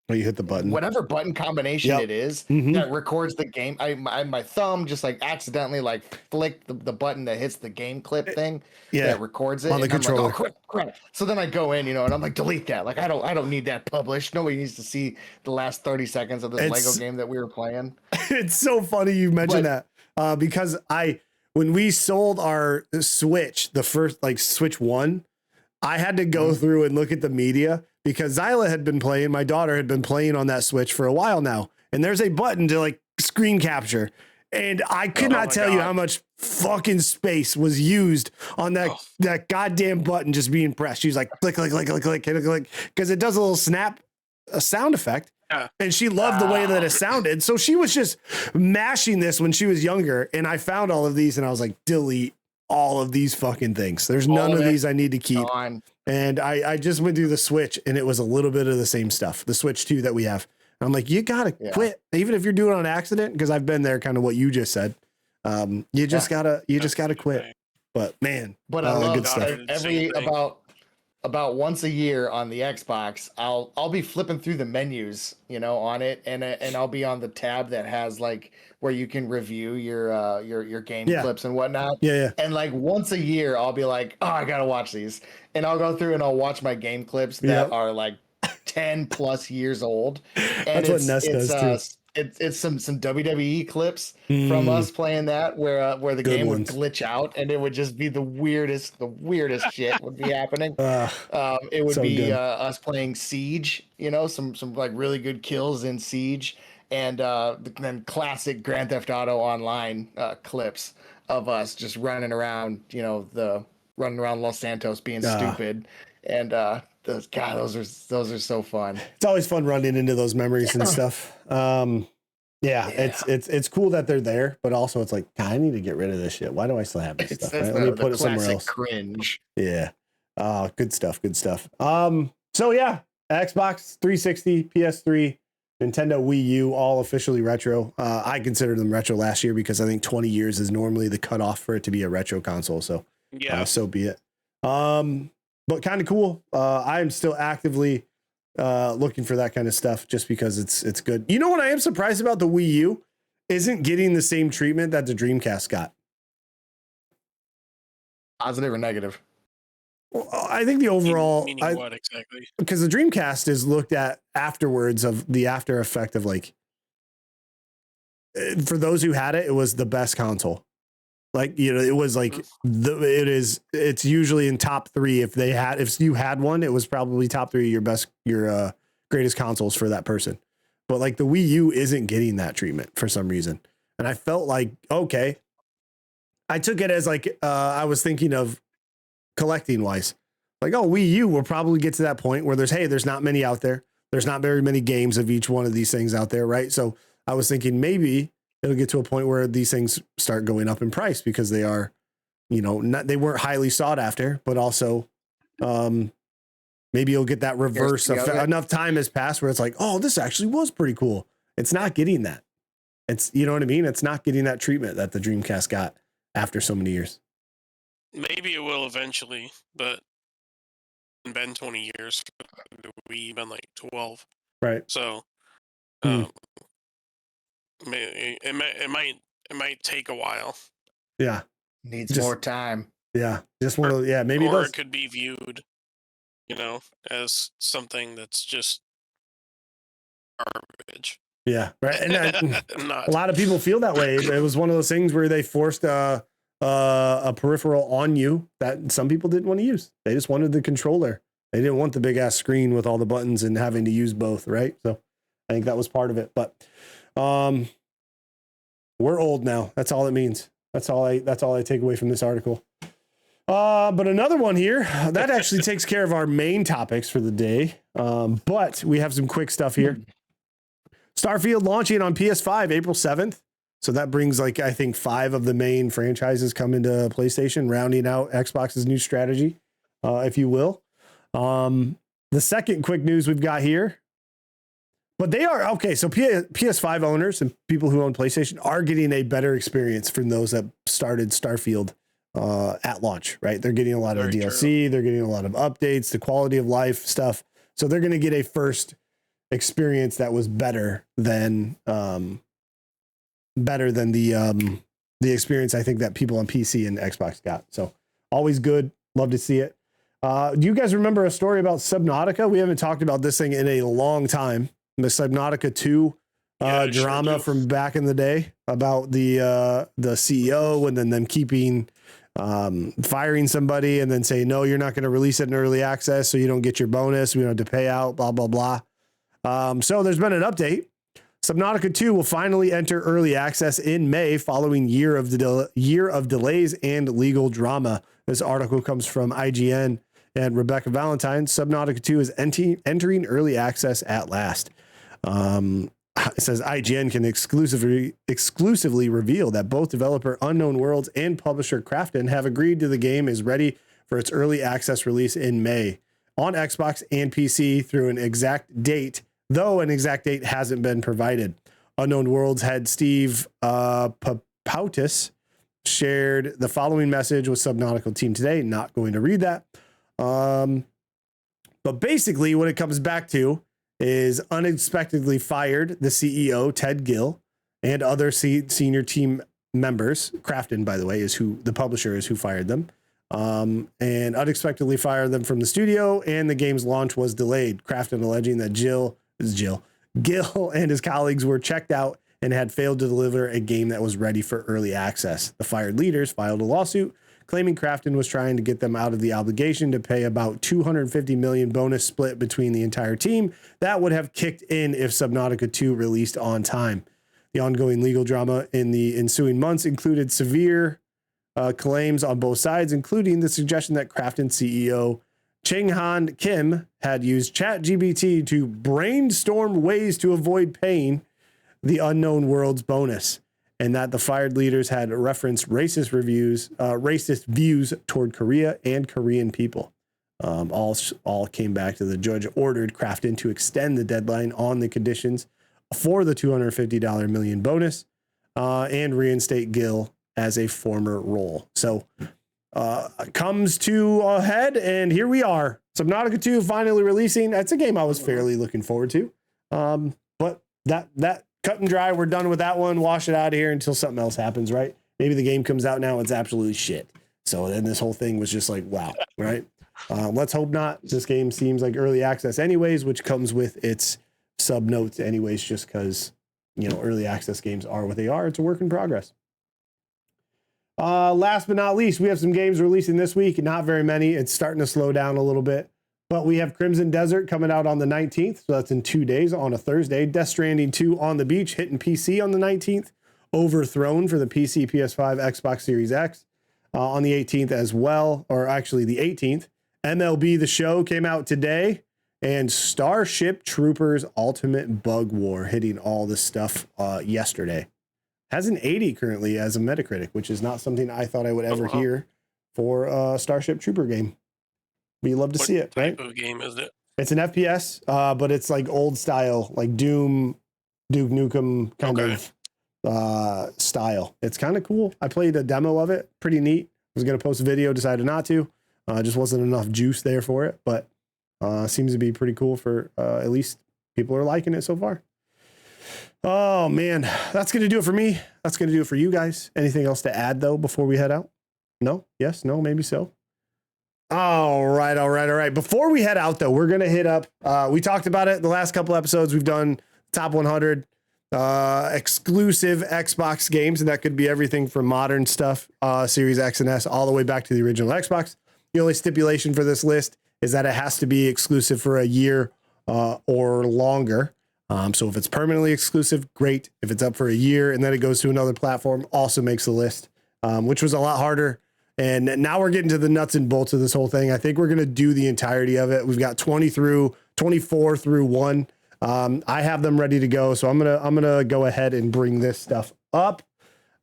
you hit the button, whatever button combination it is that records the game. My thumb just like accidentally like flicked the button that hits the game clip thing that records it on the controller. Like, oh, crap. So then I go in, and I'm like, delete that. Like I don't need that published. Nobody needs to see the last 30 seconds of this Lego game that we were playing. It's so funny you mentioned that because when we sold our Switch, the first like Switch 1, I had to go through and look at the media because Zyla had been playing, my daughter had been playing on that Switch for a while now. And there's a button to like screen capture. And I could not tell you how much fucking space was used on that goddamn button just being pressed. She's like, click, click, click, click, click, click, click, because it does a little snap, a sound effect. Yeah. And she loved the way that it sounded. So she was just mashing this when she was younger. And I found all of these and I was like, delete all of these fucking things. There's none of these I need to keep. And I just went through the Switch and it was a little bit of the same stuff. The Switch 2 that we have. I'm like, you gotta quit, even if you're doing it on accident, because I've been there, kind of what you just said. You just gotta quit. But man, I love good stuff. Every about once a year on the Xbox, I'll be flipping through the menus, on it, and I'll be on the tab that has like where you can review your game clips and whatnot. Yeah. And like once a year, I'll be like, oh, I gotta watch these, and I'll go through and I'll watch my game clips that are like 10 plus years old. And that's what Ness does too. It's some WWE clips from us playing that where the game would glitch out and it would just be the weirdest shit would be happening. It would be us playing Siege, some like really good kills in Siege, and then classic Grand Theft Auto Online clips of us just running around, running around Los Santos being stupid, and those are so fun. It's always fun running into those memories and stuff. It's cool that they're there, but also it's like, God, I need to get rid of this shit. Why do I still have this stuff? Right? Let me put it somewhere else. Cringe. Yeah. Good stuff. So yeah, Xbox 360, PS3, Nintendo Wii U, all officially retro. I considered them retro last year because I think 20 years is normally the cutoff for it to be a retro console. So so be it. But kind of cool. I am still actively looking for that kind of stuff just because it's good. You know what I am surprised about? The Wii U isn't getting the same treatment that the Dreamcast got. Positive or negative? Well, I think the overall, meaning what exactly? Because the Dreamcast is looked at afterwards of the after effect of like, for those who had it, it was the best console. Like, it was like it's usually in top 3. If you had one, it was probably top 3 your greatest consoles for that person. But like the Wii U isn't getting that treatment for some reason. And I felt like, okay, I took it as like, I was thinking of collecting wise, like, oh, Wii U will probably get to that point where there's not many out there. There's not very many games of each one of these things out there. Right. So I was thinking maybe it'll get to a point where these things start going up in price because they are, they weren't highly sought after, but also maybe you'll get that reverse effect. Enough time has passed where it's like, oh, this actually was pretty cool. It's not getting that. It's, you know what I mean? It's not getting that treatment that the Dreamcast got after so many years. Maybe it will eventually, but it's been 20 years. We've been like 12. Right. So, it might take a while. Yeah, needs more time. Yeah, just one of maybe or it could be viewed, as something that's just garbage. Yeah, right. And a lot of people feel that way. It was one of those things where they forced a peripheral on you that some people didn't want to use. They just wanted the controller. They didn't want the big ass screen with all the buttons and having to use both. Right. So I think that was part of it. But we're old now. That's all it means. That's all I take away from this article. But another one here that actually takes care of our main topics for the day. But we have some quick stuff here. Starfield launching on PS5 April 7th. So that brings I think 5 of the main franchises coming to PlayStation, rounding out Xbox's new strategy, if you will. The second quick news we've got here, but they are okay. So PS5 owners and people who own PlayStation are getting a better experience from those that started Starfield at launch, right? They're getting a lot of DLC. They're getting a lot of updates, the quality of life stuff. So they're going to get a first experience that was better than the experience I think that people on PC and Xbox got. So always good. Love to see it. Do you guys remember a story about Subnautica? We haven't talked about this thing in a long time. The Subnautica 2 drama from back in the day about the CEO and then them keeping firing somebody and then saying, no, you're not going to release it in early access, so you don't get your bonus. We don't have to pay out, blah, blah, blah. So there's been an update. Subnautica 2 will finally enter early access in May following year of delays and legal drama. This article comes from IGN and Rebecca Valentine. Subnautica 2 is entering early access at last. It says IGN can exclusively reveal that both developer Unknown Worlds and publisher Krafton have agreed to the game is ready for its early access release in May on Xbox and PC through an exact date, though an exact date hasn't been provided. Unknown Worlds head Steve Papautis shared the following message with Subnautica team today. Not going to read that. But basically what it comes back to is unexpectedly fired the CEO, Ted Gill, and other senior team members. Krafton, by the way, is who the publisher is who fired them. And unexpectedly fired them from the studio, and the game's launch was delayed. Krafton alleging that Gill and his colleagues were checked out and had failed to deliver a game that was ready for early access. The fired leaders filed a lawsuit claiming Krafton was trying to get them out of the obligation to pay about $250 million bonus split between the entire team that would have kicked in if Subnautica 2 released on time. The ongoing legal drama in the ensuing months included severe claims on both sides, including the suggestion that Krafton CEO Chang-Han Kim had used ChatGPT to brainstorm ways to avoid paying the Unknown Worlds bonus, and that the fired leaders had referenced racist views toward Korea and Korean people. All came back to the judge ordered Krafton to extend the deadline on the conditions for the $250 million bonus and reinstate Gill as a former role. So comes to a head, and here we are. Subnautica 2 finally releasing. That's a game I was fairly looking forward to. But that cut and dry. We're done with that one. Wash it out of here until something else happens, right? Maybe the game comes out now and it's absolutely shit. So then this whole thing was just like, wow, right? Let's hope not. This game seems like early access anyways, which comes with its sub notes anyways, just because, early access games are what they are. It's a work in progress. Last but not least, we have some games releasing this week. Not very many. It's starting to slow down a little bit. But we have Crimson Desert coming out on the 19th. So that's in 2 days on a Thursday. Death Stranding 2 on the beach, hitting PC on the 19th. Overthrown for the PC, PS5, Xbox Series X on the 18th as well. Or actually the 18th. MLB The Show came out today. And Starship Troopers Ultimate Bug War hitting all this stuff yesterday. Has an 80 currently as a Metacritic, which is not something I thought I would ever hear for a Starship Trooper game. But you love to see it, right? What type of game is it? It's an FPS, but it's like old style, like Doom, Duke Nukem kind of style. It's kind of cool. I played a demo of it. Pretty neat. I was going to post a video, decided not to. Just wasn't enough juice there for it, but seems to be pretty cool for at least people are liking it so far. Oh, man. That's going to do it for me. That's going to do it for you guys. Anything else to add, though, before we head out? No? Yes? No? Maybe so? All right. Before we head out, though, we're going to hit up. We talked about it the last couple episodes. We've done top 100 exclusive Xbox games, and that could be everything from modern stuff, Series X and S, all the way back to the original Xbox. The only stipulation for this list is that it has to be exclusive for a year or longer. So if it's permanently exclusive, great. If it's up for a year and then it goes to another platform, also makes the list. which was a lot harder. And now we're getting to the nuts and bolts of this whole thing. I think we're going to do the entirety of it. We've got 24 through 1. I have them ready to go. So I'm going to go ahead and bring this stuff up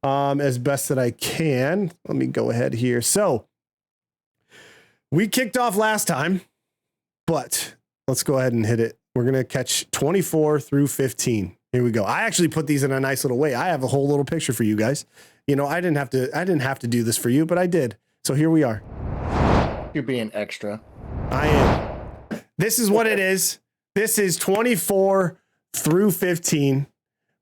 as best that I can. Let me go ahead here. So we kicked off last time, but let's go ahead and hit it. We're going to catch 24 through 15. Here we go. I actually put these in a nice little way. I have a whole little picture for you guys. You know, I didn't have to do this for you, but I did. So here we are. You're being extra. I am. This is what it is. This is 24 through 15.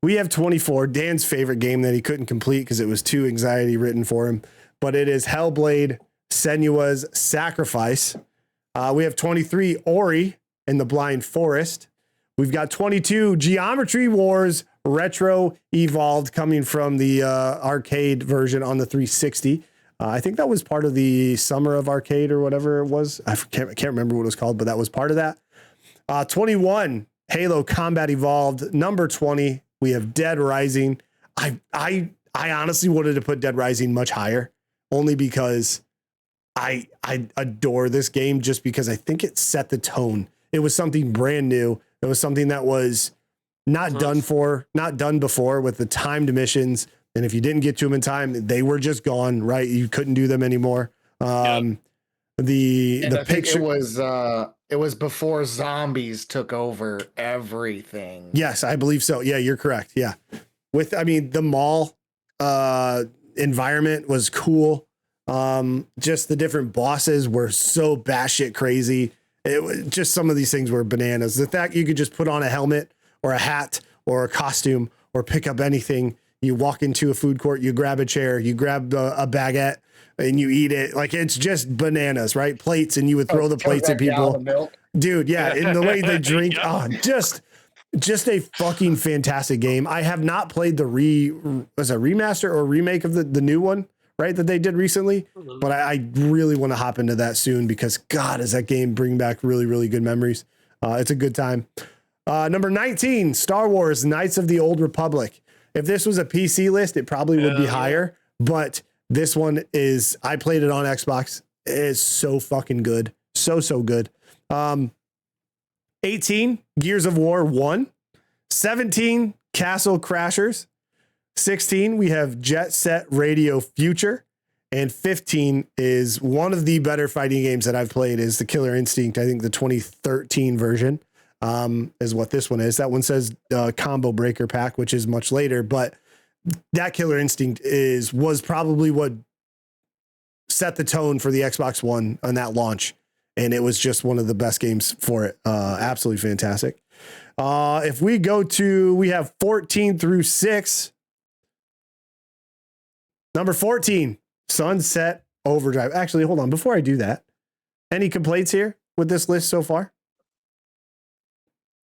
We have 24, Dan's favorite game that he couldn't complete because it was too anxiety written for him. But it is Hellblade Senua's Sacrifice. We have 23, Ori and the Blind Forest. We've got 22, Geometry Wars Retro Evolved, coming from the arcade version on the 360. I think that was part of the Summer of Arcade or whatever it was. I can't remember what it was called, but that was part of that. 21, Halo Combat Evolved. Number 20, we have Dead Rising. I honestly wanted to put Dead Rising much higher, only because I adore this game, just because I think it set the tone. It was something brand new. It was something that was not done before, with the timed missions. And if you didn't get to them in time, they were just gone, right? You couldn't do them anymore. The picture it was before zombies took over everything. Yes, I believe so. Yeah, you're correct. Yeah. The mall environment was cool. Just the different bosses were so batshit crazy. It was just, some of these things were bananas. The fact you could just put on a helmet or a hat or a costume or pick up anything. You walk into a food court, you grab a chair, you grab a baguette and you eat it. Like, it's just bananas, right? Plates, and you would throw the plates at people. Dude, yeah. And the way they drink, just a fucking fantastic game. I have not played the remaster or remake of the new one, right, that they did recently, but I really want to hop into that soon, because God, does that game bring back really, really good memories. It's a good time. Number 19, Star Wars Knights of the Old Republic. If this was a PC list, it probably would be higher, but this one is, I played it on Xbox. It is so fucking good. So good. 18, Gears of War 1. 17, Castle Crashers. 16, we have Jet Set Radio Future. And 15 is one of the better fighting games that I've played, is the Killer Instinct. I think the 2013 version is what this one is. That one says Combo Breaker Pack, which is much later, but that Killer Instinct was probably what set the tone for the Xbox One on that launch. And it was just one of the best games for it. Absolutely fantastic. If we go to, we have 14 through 6. Number 14, Sunset Overdrive. Actually, hold on. Before I do that, any complaints here with this list so far?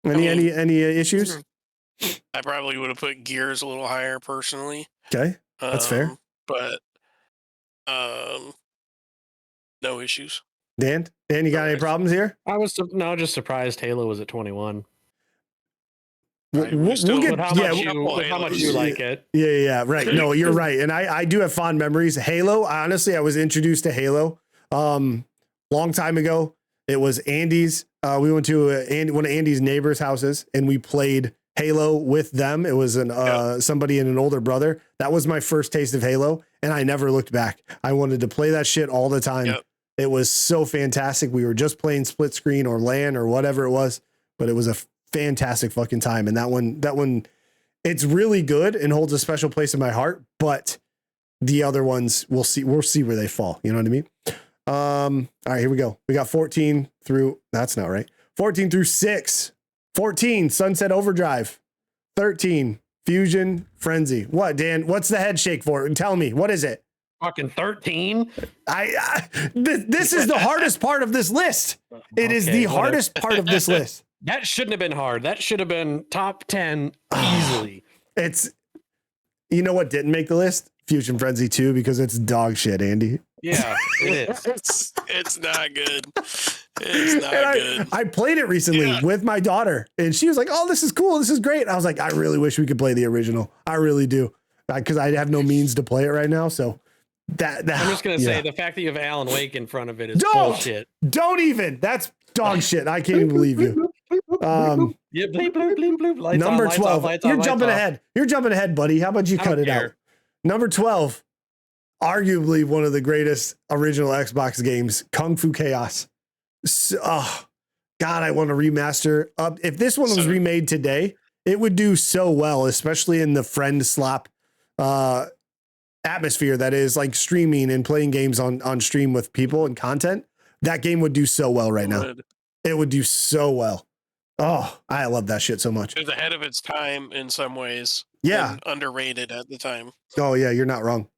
Any issues? I probably would have put Gears a little higher personally. Okay, that's fair. But no issues. Dan, you got any problems here? I was just surprised Halo was at 21. We'll get with how much you like it. Yeah, right. No, you're right. And I do have fond memories. Halo, honestly, I was introduced to Halo long time ago. It was Andy's. We went to one of Andy's neighbors' houses, and we played Halo with them. It was somebody and an older brother. That was my first taste of Halo, and I never looked back. I wanted to play that shit all the time. Yep. It was so fantastic. We were just playing split screen or LAN or whatever it was, but it was a fantastic fucking time. And that one, it's really good and holds a special place in my heart, but the other ones, we'll see where they fall. You know what I mean? All right, here we go. We got 14 through, that's not right. 14 through 6. 14, Sunset Overdrive. 13, Fusion Frenzy. What, Dan? What's the head shake for? Tell me, what is it? Fucking 13. This is the hardest part of this list. It is the hardest part of this list. That shouldn't have been hard. That should have been top 10 easily. It's, you know what didn't make the list? Fusion Frenzy 2, because it's dog shit, Andy. Yeah, it is. It's not good. It's not good. I played it recently with my daughter, and she was like, "Oh, this is cool. This is great." I was like, "I really wish we could play the original. I really do," because I have no means to play it right now. So I'm just gonna say the fact that you have Alan Wake in front of it is bullshit. Don't even. That's dog shit. I can't even believe you. Yeah, bleep, bloop, bleep, bloop. Lights number on, 12. Lights You're on, jumping lights ahead. You're jumping ahead, buddy. How about you cut it out? Number 12, arguably one of the greatest original Xbox games, Kung Fu Chaos. God, I want to remaster. If this one was remade today, it would do so well, especially in the friend slap atmosphere that is like streaming and playing games on stream with people and content. That game would do so well right now. It would do so well. Oh, I love that shit so much. It was ahead of its time in some ways. Yeah. And underrated at the time. Oh, yeah, you're not wrong.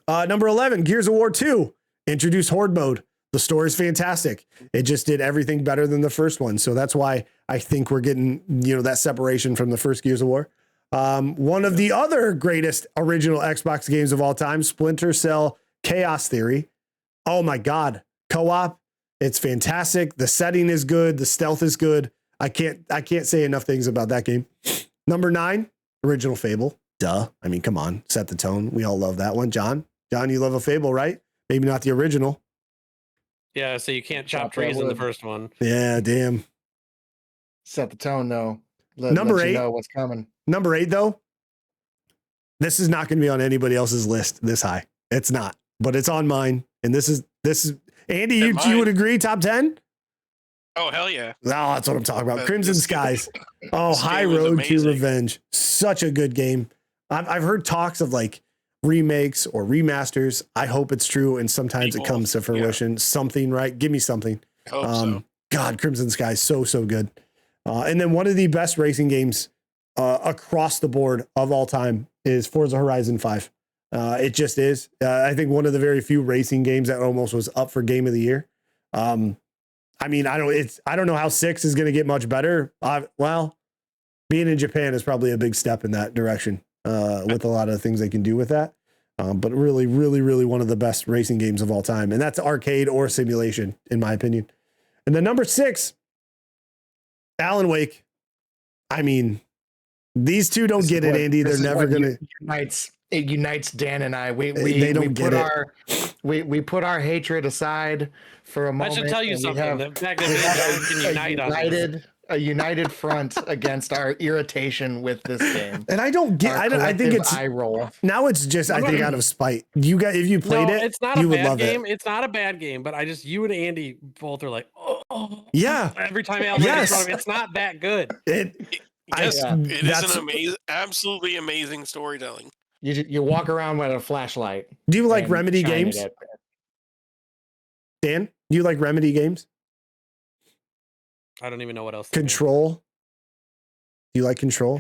Number 11, Gears of War 2 introduced Horde mode. The story's fantastic. It just did everything better than the first one. So that's why I think we're getting, that separation from the first Gears of War. One of the other greatest original Xbox games of all time, Splinter Cell Chaos Theory. Oh my God. Co-op. It's fantastic. The setting is good. The stealth is good. I can't say enough things about that game. Number 9, original Fable. Duh. I mean, come on, set the tone. We all love that one. John, you love a Fable, right? Maybe not the original. Yeah, so you can't chop trees in the first one. Yeah, damn. Set the tone, though. Number 8. You know what's coming. Number 8, though. This is not going to be on anybody else's list this high. It's not, but it's on mine. And this is Andy. You would agree? Top 10? Oh, hell yeah. No, that's what I'm talking about. Crimson Skies. Oh, this High game was Road to amazing. Revenge. Such a good game. I've heard talks of like remakes or remasters. I hope it's true. And sometimes it comes to fruition. Something, right? Give me something. Hope so. God, Crimson Skies. So good. And then one of the best racing games across the board of all time is Forza Horizon 5. It just is. I think one of the very few racing games that almost was up for Game of the Year. I mean, I don't know how 6 is going to get much better. Well, being in Japan is probably a big step in that direction with a lot of things they can do with that. But really, really, really one of the best racing games of all time. And that's arcade or simulation, in my opinion. And then number 6, Alan Wake. I mean, these two don't get it, Andy. They're never going to. It unites Dan and I. We put our hatred aside for a moment. I should tell you something. The fact that me and John can unite on this. A united front against our irritation with this game. And I don't get. I think it's eye roll. Now it's just I think out of spite. You guys, if you played it, it's not you a would bad love game. it. It's not a bad game, but you and Andy both are like, oh yeah. Every time Alan Wake is front of me, it's not that good. It is an amazing, absolutely amazing storytelling. You walk around with a flashlight. Do you like Remedy games? Dan, do you like Remedy games? I don't even know what else. Control. Do you like Control?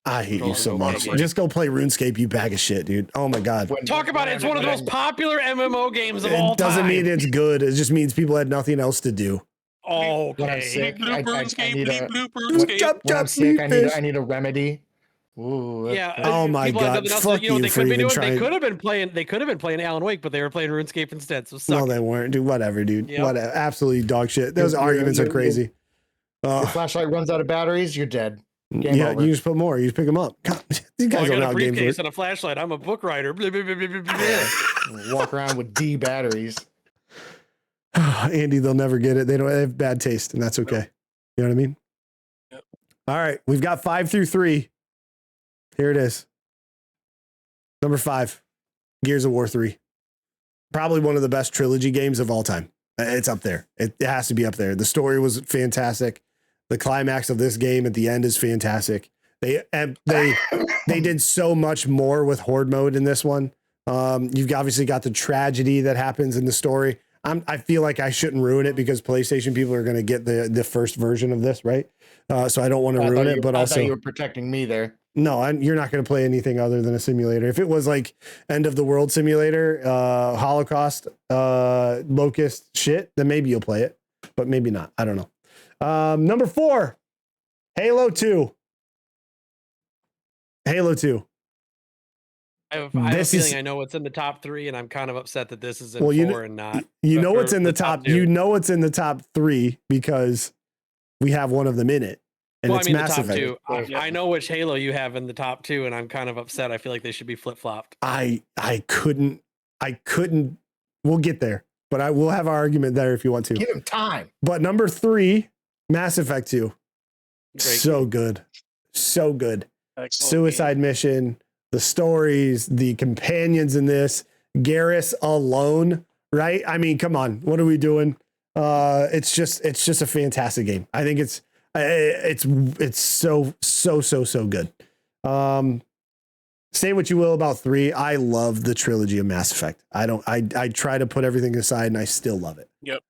I hate you so much. Just go play RuneScape, you bag of shit, dude. Oh my God. Talk about it. It's one of the most popular MMO games of all time. It doesn't mean it's good. It just means people had nothing else to do. Oh, okay. When I'm sick, I need a remedy. Ooh, yeah. Oh my God. Fuck you for even trying. They could have been playing Alan Wake, but they were playing RuneScape instead. So no, they weren't. Dude, whatever, dude. Yep. Whatever. Absolutely dog shit. Those arguments are crazy. Your flashlight runs out of batteries, you're dead. Game over. You just put more. You just pick them up. God, these guys I got a briefcase and a flashlight. I'm a book writer. Walk around with D batteries. Andy, they'll never get it. They have bad taste, and that's okay. You know what I mean? Yep. All right, we've got 5 through 3. Here it is. Number 5, Gears of War 3. Probably one of the best trilogy games of all time. It's up there. It has to be up there. The story was fantastic. The climax of this game at the end is fantastic. They did so much more with Horde mode in this one. You've obviously got the tragedy that happens in the story. I feel like I shouldn't ruin it because PlayStation people are going to get the first version of this, right? So I don't want to ruin it. But also, you were protecting me there. No, you're not going to play anything other than a simulator. If it was like End of the World Simulator, Holocaust, Locust shit, then maybe you'll play it, but maybe not. I don't know. Number 4, Halo 2. Halo 2. I have a feeling I know what's in the top 3, and I'm kind of upset that this is in 4 and not. You know what's in the top. You know it's in the top 3 because we have one of them in it. And it's Mass the top Effect. 2. I know which Halo you have in the top 2, and I'm kind of upset. I feel like they should be flip-flopped. I couldn't I couldn't. We'll get there, but I will have our argument there if you want to. Give him time. But number 3, Mass Effect 2. Great So good. So good. Excellent Suicide Mission, the stories, the companions in this, Garrus alone, right? I mean, come on, what are we doing? It's just a fantastic game. I think it's so good. Say what you will about 3. I love the trilogy of Mass Effect. I try to put everything aside and I still love it. Yep.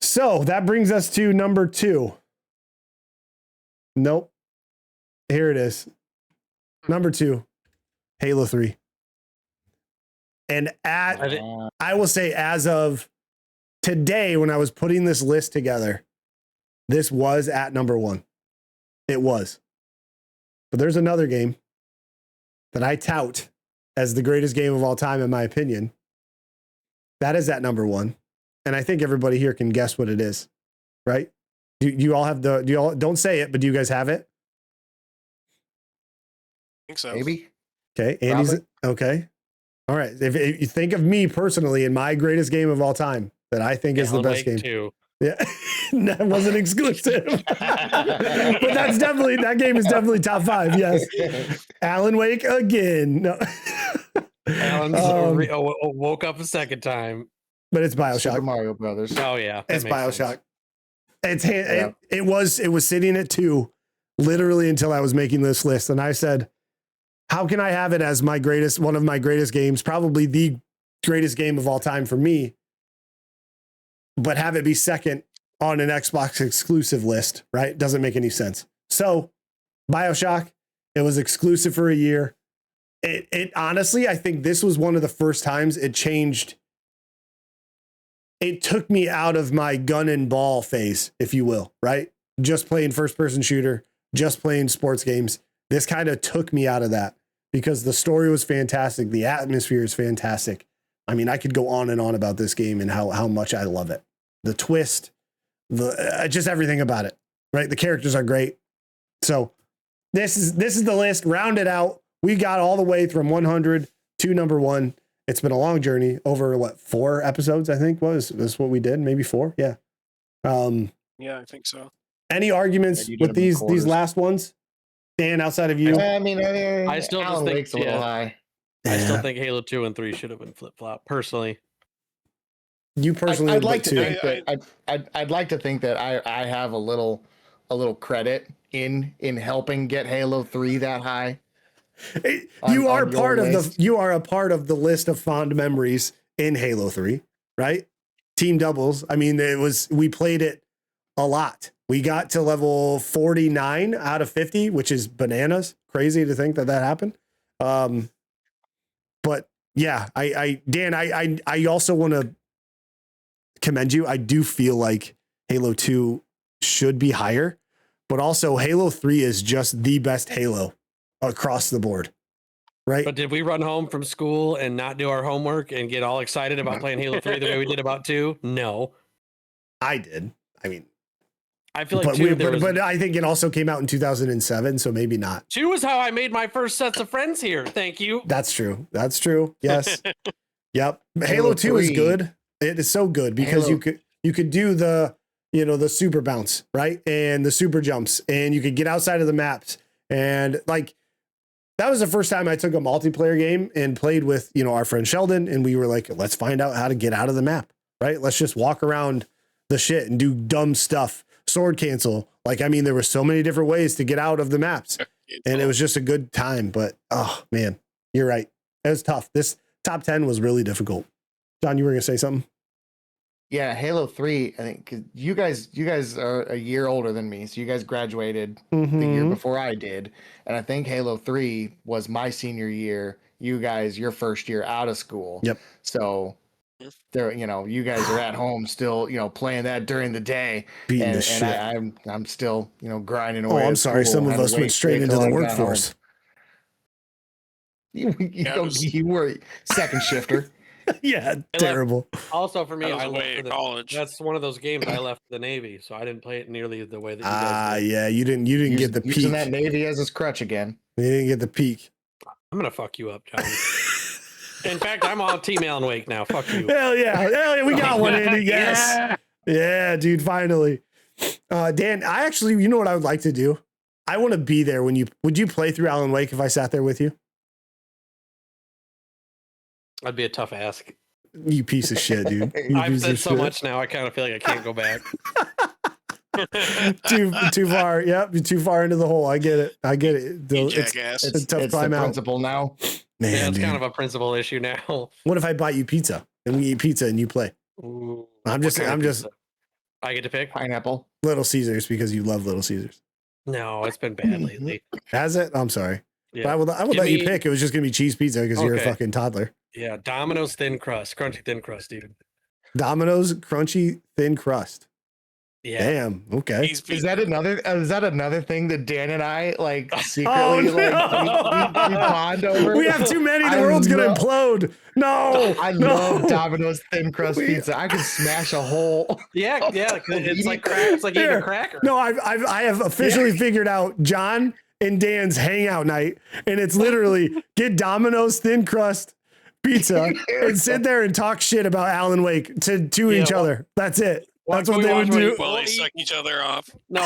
So that brings us to number 2. Nope. Here it is. Number 2, Halo 3. And I will say, as of today, when I was putting this list together, this was at number 1. It was. But there's another game that I tout as the greatest game of all time, in my opinion. That is at number 1. And I think everybody here can guess what it is, right? Do you all have don't say it, but do you guys have it? I think so. Maybe. Okay. Andy's okay. All right. If you think of me personally in my greatest game of all time, that I think is the best game. 2. Yeah, that wasn't exclusive, but that game is definitely top 5. Yes, Alan Wake again. No, Alan woke up a second time, but it's BioShock. Super Mario Brothers. Oh yeah, it's BioShock. It was sitting at 2, literally until I was making this list, and I said, "How can I have it as one of my greatest games, probably the greatest game of all time for me?" But have it be second on an Xbox exclusive list, right? Doesn't make any sense. So BioShock, it was exclusive for a year. It honestly, I think this was one of the first times it changed. It took me out of my gun and ball phase, if you will, right? Just playing first person shooter, just playing sports games. This kind of took me out of that because the story was fantastic. The atmosphere is fantastic. I mean, I could go on and on about this game and how much I love it. The twist, just everything about it, right? The characters are great. So this is the list. Round it out. We got all the way from 100 to number 1. It's been a long journey over 4 episodes, I think was what we did. Maybe 4. Yeah. Yeah, I think so. Any arguments with these last ones? Dan, outside of you? I mean, I still Alan think Wake's a little high. I still think Halo 2 and 3 should have been flip flop. Personally, you personally, I'd like to think that I'd like to think that I have a little credit in helping get Halo 3 that high. You are a part of the list of fond memories in Halo 3, right? Team doubles. I mean, we played it a lot. We got to level 49 out of 50, which is bananas. Crazy to think that happened. But yeah, Dan, I also want to commend you. I do feel like Halo 2 should be higher, but also Halo 3 is just the best Halo across the board. Right. But did we run home from school and not do our homework and get all excited about playing Halo 3 the way we did about 2? No. I did. I mean, I feel like but I think it also came out in 2007, so maybe not. 2 was how I made my first sets of friends here. Thank you. That's true. Yes. Yep. Halo 2 is good. It is so good because you could do the super bounce, right? And the super jumps, and you could get outside of the maps. And that was the first time I took a multiplayer game and played with, our friend Sheldon, and we were like, let's find out how to get out of the map, right? Let's just walk around the shit and do dumb stuff. Sword cancel. There were so many different ways to get out of the maps, and it was just a good time. But oh man, you're right. It was tough. This top 10 was really difficult. John, you were going to say something? Yeah, Halo 3, I think, 'cause you guys are a year older than me, so you guys graduated the year before I did, and I think Halo 3 was my senior year. You guys, your first year out of school. Yep. So there, you guys are at home still, playing that during the day, beating and the shit. I'm still, grinding away. Oh, I'm sorry. Some of us went straight into the workforce. You were second shifter. Yeah, terrible. Also, for me, I was away at college. That's one of those games I left the Navy, so I didn't play it nearly the way that you guys did. Yeah, you didn't get the peak. Using that Navy as his crutch again. You didn't get the peak. I'm gonna fuck you up, John. In fact, I'm on Team Alan Wake now. Fuck you. Hell yeah. We got one, Andy. Yes. Yeah, dude, finally. Dan, I actually, you know what I would like to do? I want to be there when would you play through Alan Wake if I sat there with you? That'd be a tough ask. You piece of shit, dude. I've said so much now, I kind of feel like I can't go back. too far. Yep, you're too far into the hole. I get it. You jackass. It's a tough It's the climb out. principle now. Man, Yeah, it's dude. kind of a principal issue now. What if I buy you pizza and we eat pizza and you play? Ooh, I'm what just kind of pizza? I get to pick? Pineapple. Little Caesars because you love Little Caesars. No, it's been bad lately. Has it? I'm sorry. Yeah. But I would let you pick. It was just gonna be cheese pizza because you're a Okay. fucking toddler. Yeah, Domino's thin crust, crunchy thin crust, dude. Domino's crunchy thin crust. Yeah. Damn. Okay. Is that another thing that Dan and I like secretly Oh, no. we bond over? We have too many. The I world's gonna love- implode. No. I no. love Domino's thin crust pizza. I could smash a hole. Yeah, it's like crack. It's like eating Here. a cracker. No, I have officially figured out John and Dan's hangout night, and it's literally get Domino's thin crust pizza and sit there and talk shit about Alan Wake to each other. That's it. That's what they would do. While they suck each other off. No,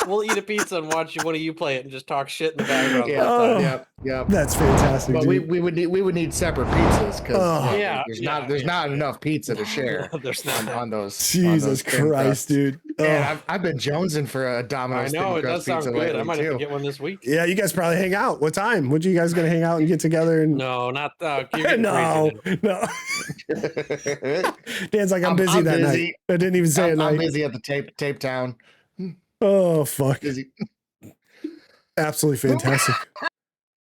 we'll eat a pizza and watch one of you play it and just talk shit in the background. Yeah, Oh. yep. That's fantastic. But dude. we would need separate pizzas because Yeah, there's not enough pizza to share There's not. on those. Jesus thin Christ, crusts. dude. Man, I've been jonesing for a Domino's I know thin it does crust sound pizza good. lately I might have to too. get one this week. Yeah, you guys probably hang out. What time? What are you guys gonna hang out and get together? And No, not you're getting no. crazy now. Dan's like, I'm busy I'm that busy. night. I didn't even say it. I'm Night. busy at the tape town. Oh fuck. Busy. Absolutely fantastic.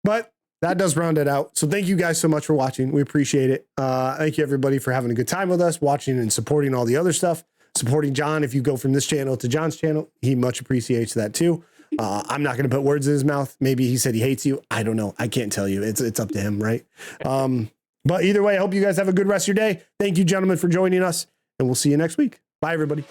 But that does round it out. So thank you guys so much for watching. We appreciate it. Thank you everybody for having a good time with us, watching and supporting all the other stuff. Supporting John. If you go from this channel to John's channel, he much appreciates that too. I'm not going to put words in his mouth. Maybe he said he hates you. I don't know. I can't tell you. It's up to him, right? But either way, I hope you guys have a good rest of your day. Thank you, gentlemen, for joining us, and we'll see you next week. Bye, everybody.